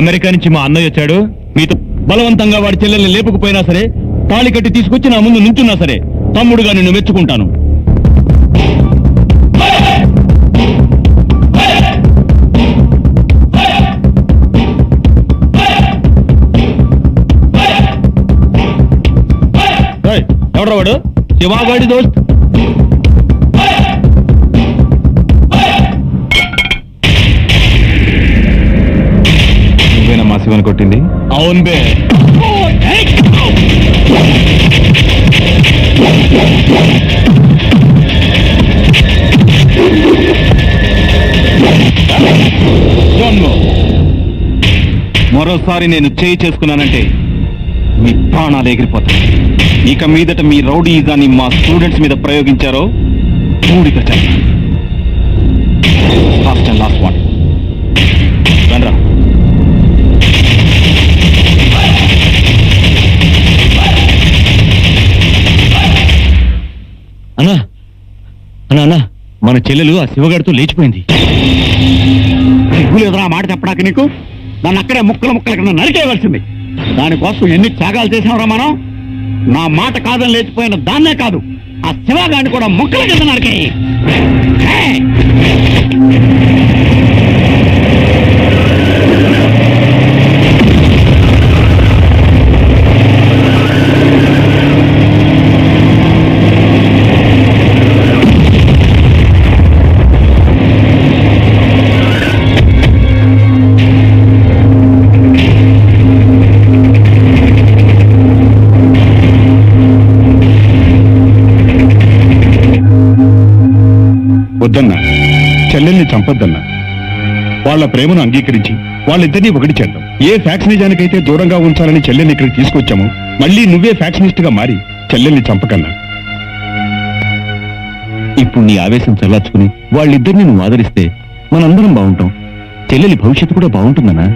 అమెరికా నుంచి మా అన్నయ్య వచ్చాడు. మీతో బలవంతంగా వాడి చెల్లెల్ని లేపుకుపోయినా సరే, తాళి కట్టి తీసుకొచ్చి నా ముందు నుంచున్నా సరే, తమ్ముడుగా నిన్ను మెచ్చుకుంటాను. ఎవడ్రా వాడు? శివాగాడి దోస్త్. నువ్వేనా మా శివని కొట్టింది? అవును బే. మరోసారి నేను చేయి చేసుకున్నానంటే మీ ప్రాణాలు ఎగిరిపోతాయి. ఇక మీదట మీ రౌడీజాన్ని మా స్టూడెంట్స్ మీద ప్రయోగించారో పూడిక చేస్తాను. Last one. రండ్రా. అన్నా అన్నా అన్నా, మన చెల్లెలు ఆ శివగాడితో లేచిపోయింది. సిగ్గులేదురా మాట చెప్పడానికి నీకు? దాన్ని అక్కడే ముక్కల ముక్కల కింద నరికేయవలసింది. దానికోసం ఎన్ని త్యాగాలు చేసాంరా మనం. నా మాట కాదని లేచిపోయిన దాన్నే కాదు, ఆ శివగాడిని కూడా ముక్కల కింద నరికేయి. వద్దన్నా, చెల్లెల్ని చంపొద్దన్నా. వాళ్ళ ప్రేమను అంగీకరించి వాళ్ళిద్దరినీ ఒకటి చేద్దాం. ఏ ఫ్యాక్షనిజానికైతే దూరంగా ఉంచాలని చెల్లెల్ని ఇక్కడికి తీసుకొచ్చాము, మళ్ళీ నువ్వే ఫ్యాక్షనిస్ట్ గా మారి చెల్లెల్ని చంపకన్నా. ఇప్పుడు నీ ఆవేశం చల్లార్చుకుని వాళ్ళిద్దరిని నువ్వు ఆదరిస్తే మనందరం బాగుంటాం. చెల్లెలి భవిష్యత్తు కూడా బాగుంటుందన్నా.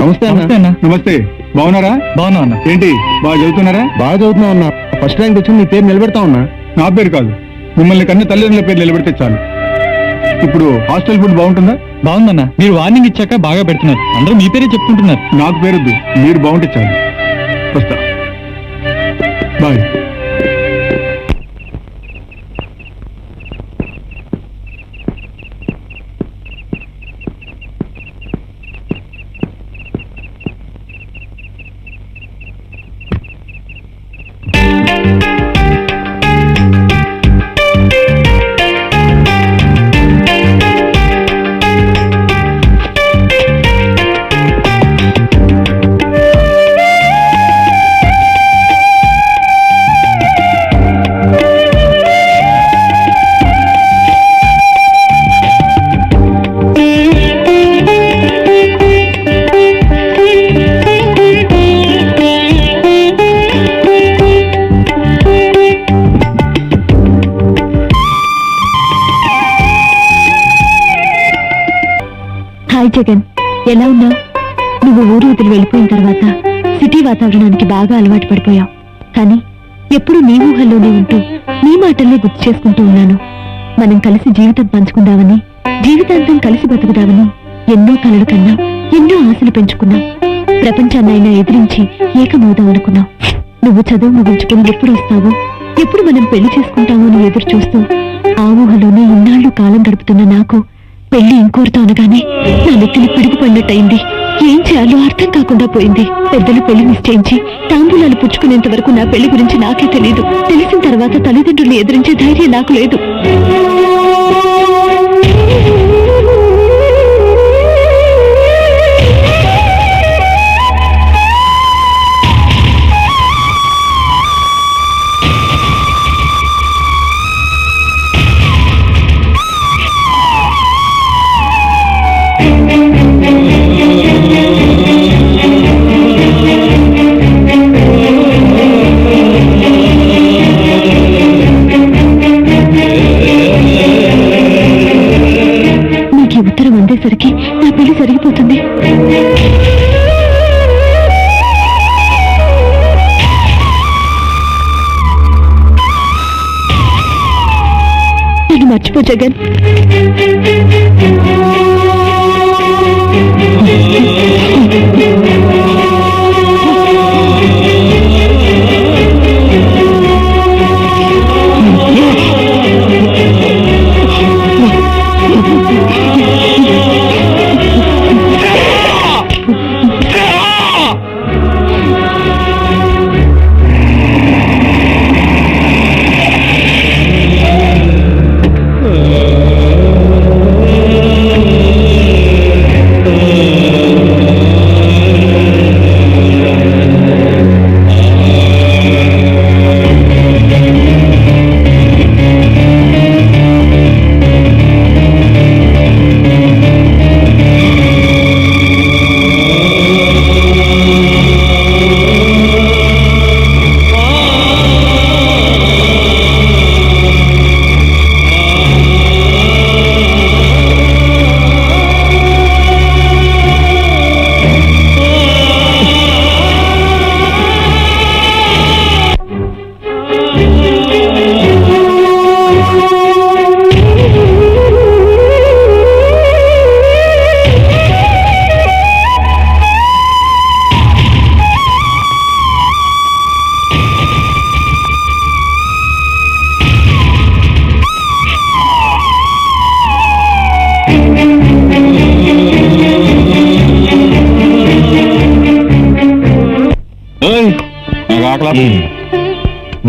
నమస్తే అన్న. నమస్తే. బాగున్నారా? బాగున్నా అన్న. ఏంటి బాగా చదువుతున్నారా? బాగా చదువుతున్నా ఉన్నా. ఫస్ట్ ర్యాంక్ వచ్చి మీ పేరు నిలబెడతా ఉన్నా. నా పేరు కాదు, మిమ్మల్ని కన్నా తల్లిదండ్రుల పేరు నిలబెడితే చాలు. ఇప్పుడు హాస్టల్ ఫుడ్ బాగుంటుందా? బాగుందన్న. మీరు వార్నింగ్ ఇచ్చాక బాగా పెడుతున్నారు. అందరూ మీ పేరే చెప్పుకుంటున్నారు. నాకు పేరొద్దు, మీరు బాగుంటే చాలు. వస్తా. బాయ్. హాయ్ జగన్, ఎలా ఉన్నావు? నువ్వు ఊరు వదిలి వెళ్ళిపోయిన తర్వాత సిటీ వాతావరణానికి బాగా అలవాటు పడిపోయావు. కానీ ఎప్పుడూ నీ ఊహల్లోనే ఉంటూ నీ మాటల్నే గుర్తు చేసుకుంటూ ఉన్నాను. మనం కలిసి జీవితం పంచుకుందామని, జీవితాంతం కలిసి బతుకుదామని ఎన్నో కలలు కన్నాం, ఎన్నో ఆశలు పెంచుకున్నాం. ప్రపంచాన్నైనా ఎదిరించి ఏకమవుదాం అనుకున్నాం. నువ్వు చదువు ముగించుకుని ఎప్పుడు వస్తావో, ఎప్పుడు మనం పెళ్లి చేసుకుంటామో అని ఎదురు చూస్తూ ఆ ఊహలోనే ఇన్నాళ్లు కాలం గడుపుతున్న నాకు పెళ్లి ఇంకోరితో అనగానే నా నెత్తిని పిడుగుపడినట్టయింది. ఏం చేయాలో అర్థం కాకుండా పోయింది. పెద్దలు పెళ్లి నిశ్చయించి తాంబూలాలు పుచ్చుకునేంత వరకు నా పెళ్లి గురించి నాకే తెలియదు. తెలిసిన తర్వాత తల్లిదండ్రుల్ని ఎదిరించే ధైర్యం నాకు లేదు. ఉత్తరం అందేసరికి నా పెళ్లి జరిగిపోతుంది. నన్ను మర్చిపో జగన్.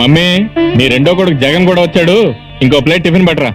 మమ్మీ, నీ రెండో కొడుకు జగన్ కూడా వచ్చాడు. ఇంకో ప్లేట్ టిఫిన్ పట్టరా.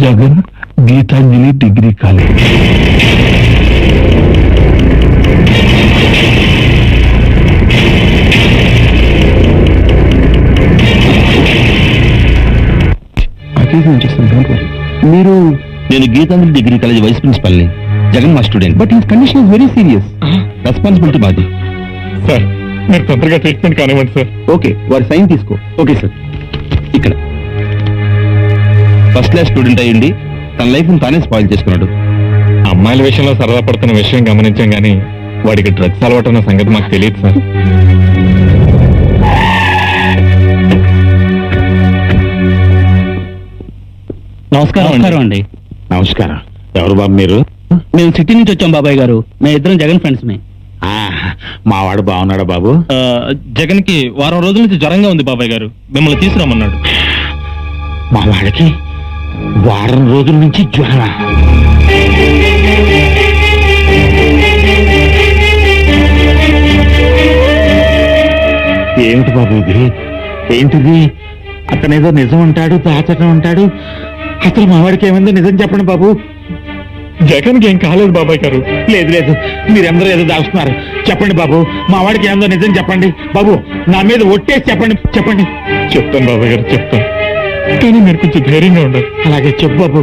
Jagan Gitanjali degree college. అదే నేను చేస్తాను, డోంట్ వరీ. మీరు నేను Gitanjali degree college vice principal ని, జగన్ మా student. But his condition is very serious. Responsibility మాది. సార్ మీరు తొందరగా ట్రీట్మెంట్ కానివ్వండి సార్. ఓకే, వారి సైన్ తీసుకో. Okay sir. ఇక్కడ ఫస్ట్ క్లాస్ స్టూడెంట్ అయ్యింది తన లైఫ్ తానే స్పాయిల్ చేసుకున్నాడు. అమ్మాయిల విషయంలో సరదా పడుతున్న విషయం గమనించాం గానీ వాడికి డ్రగ్స్ అలవాటు ఉన్న సంగతి మాకు తెలియదు సార్. నమస్కారం అండి. నమస్కారం. ఎవరు బాబు మీరు? మేము సిటీ నుంచి వచ్చాం బాబాయ్ గారు. మేము ఇద్దరం జగన్ ఫ్రెండ్స్. మావాడు బాగున్నాడా బాబు? జగన్ కి వారం రోజుల నుంచి జ్వరంగా ఉంది బాబాయ్ గారు, మిమ్మల్ని తీసుకురామన్నాడు. మా వాడికి వారం రోజుల నుంచి జ్వరమా? ఏమిటి బాబు ఇది? ఏంటిది? అతనేదో నిజం అంటాడు, దాచటం అంటాడు. అసలు మా వాడికి ఏమైందో నిజం చెప్పండి బాబు. జగన్ కి ఏం కాలేదు బాబాయ్ గారు. లేదు లేదు, మీరెందరూ ఏదో దాస్తున్నారు. చెప్పండి బాబు, మా వాడికి ఏమైందో నిజం చెప్పండి బాబు. నా మీద ఒట్టేసి చెప్పండి. చెప్తాను బాబాయ్ గారు, చెప్తాను. కానీ మీరు కొంచెం ధైర్యంగా ఉండాలి. అలాగే చెప్పు బాబు.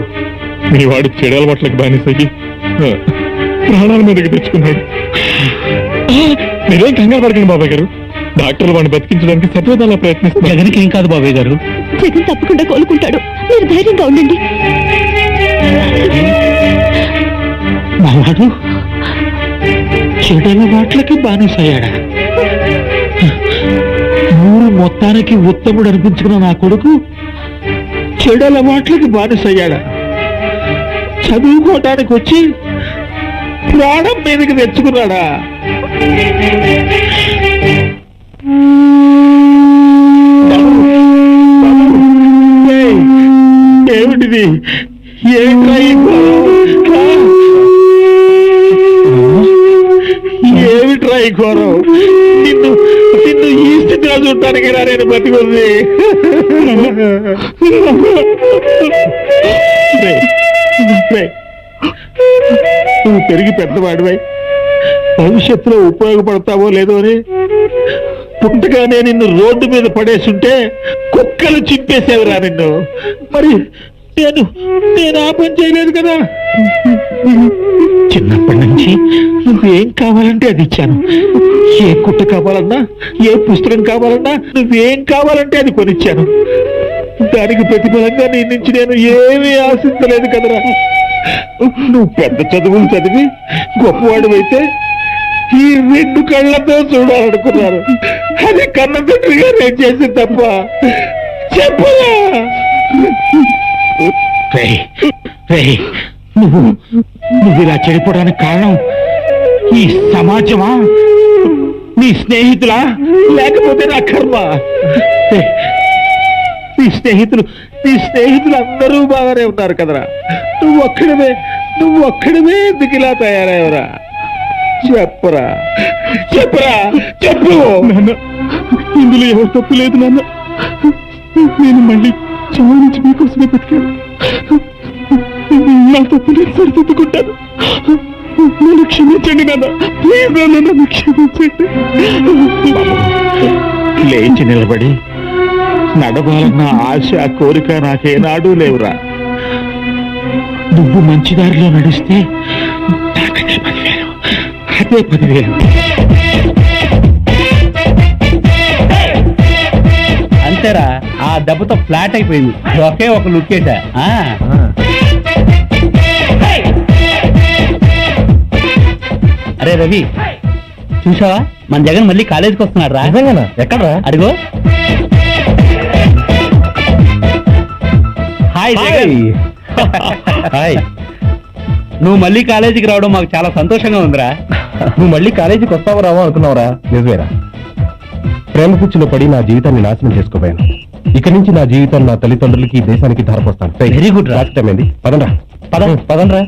మీ వాడు చెడు అలవాట్లకు బానిసయ్యి ప్రాణాల మీదకి తెచ్చుకున్నాడు. మీరేం కంగారు పడకండి బాబాయ్ గారు. డాక్టర్లు వాడిని బతికించడానికి సర్వదాలా ప్రయత్నిస్తారు. జగన్కి ఏం కాదు బాబాయ్ గారు. జగన్ తప్పకుండా కోలుకుంటాడు, మీరు ధైర్యంగా ఉండండి. మా వాడు చెడు వాట్లకి బానిసయ్యాడా? ఊరు మొత్తానికి ఉత్తముడు అనిపించుకున్న నా కొడుకు చెడు అలవాట్లకి బానిసయ్యాడా? చదువుకోవటానికి వచ్చి ప్రాణం మీదకి తెచ్చుకున్నాడా? ఏయ్, ఏమిటిది? ఏంట్రా ఈ ఘోరం? ఏమిట్రా ఈ ఘోరం? నిన్ను నిన్ను ఈ స్థితిలో చూడటానికి నేను బతికుంది. నువ్వు పెరిగి పెద్దవాడివై భవిష్యత్తులో ఉపయోగపడతావో లేదో అని పుట్టగానే నిన్ను రోడ్డు మీద పడేస్తుంటే కుక్కలు చింపేసేవరా నిన్ను. మరి నేను ఆ పని చేయలేదు కదా. చిన్నప్పటి నుంచి నువ్వేం కావాలంటే అది ఇచ్చాను. ఏ కుట్ట కావాలన్నా, ఏ పుస్తకం కావాలన్నా, నువ్వేం కావాలంటే అది కొనిచ్చాను. దానికి ప్రతిఫలంగా నీ నుంచి నేను ఏమీ ఆశించలేదు కదరా. నువ్వు పెద్ద చదువులు చదివి గొప్పవాడివైతే ఈ రెండు కళ్ళతో చూడాలనుకున్నారు. అది కన్న తండ్రిగా నేను చేసిన తప్ప చెప్పలా. నువ్వు ఇలా చెడిపోవడానికి కారణం ఈ సమాజమా, నీ స్నేహితులా, లేకపోతే నా కర్మ? నీ స్నేహితులు అందరూ బాగానే ఉన్నారు కదరా. నువ్వు ఒక్కడమే ఎందుకు ఇలా తయారయ్యవరా? చెప్పరా చెప్పు. ఇందులో ఎవరు తప్పు లేదు నాన్న. నేను మళ్ళీ చావు నుంచి మీకోసమే బతికాను. నా తప్పు నేను సరిదిద్దుకుంటాను. నన్ను క్షమించండి నాన్న, ప్లీజ్ నాన్న, నన్ను క్షమించండి. లేచి నిలబడి నడవాలన్న ఆశ, కోరిక నాకేనాడూ లేవురా. నువ్వు మంచి దారిలో నడిస్తే నాకదే 10,000, అదే 10,000. అంతేరా, ఆ దెబ్బతో ఫ్లాట్ అయిపోయింది. ఒకే ఒక లుక్ వేసా. అరే రవి, చూసావా మన జగన్ మళ్ళీ కాలేజీకి వస్తున్నాడు రా. ఎక్కడరా? అడిగో. హాయ్ జగన్. హాయ్. నువ్వు మళ్ళీ కాలేజీకి రావడం మాకు చాలా సంతోషంగా ఉందిరా. నువ్వు మళ్ళీ కాలేజీకి వస్తావా రావా అనుకున్నావురా? నిజమేరా. ప్రేమ పిచ్చిలో పడి నా జీవితాన్ని నాశనం చేసుకోపోయాను. ఇక నుంచి నా జీవితం నా తల్లిదండ్రులకి, దేశానికి ధారపోస్తాను. వెరీ గుడ్ రా. పదండి. పదండ్రా.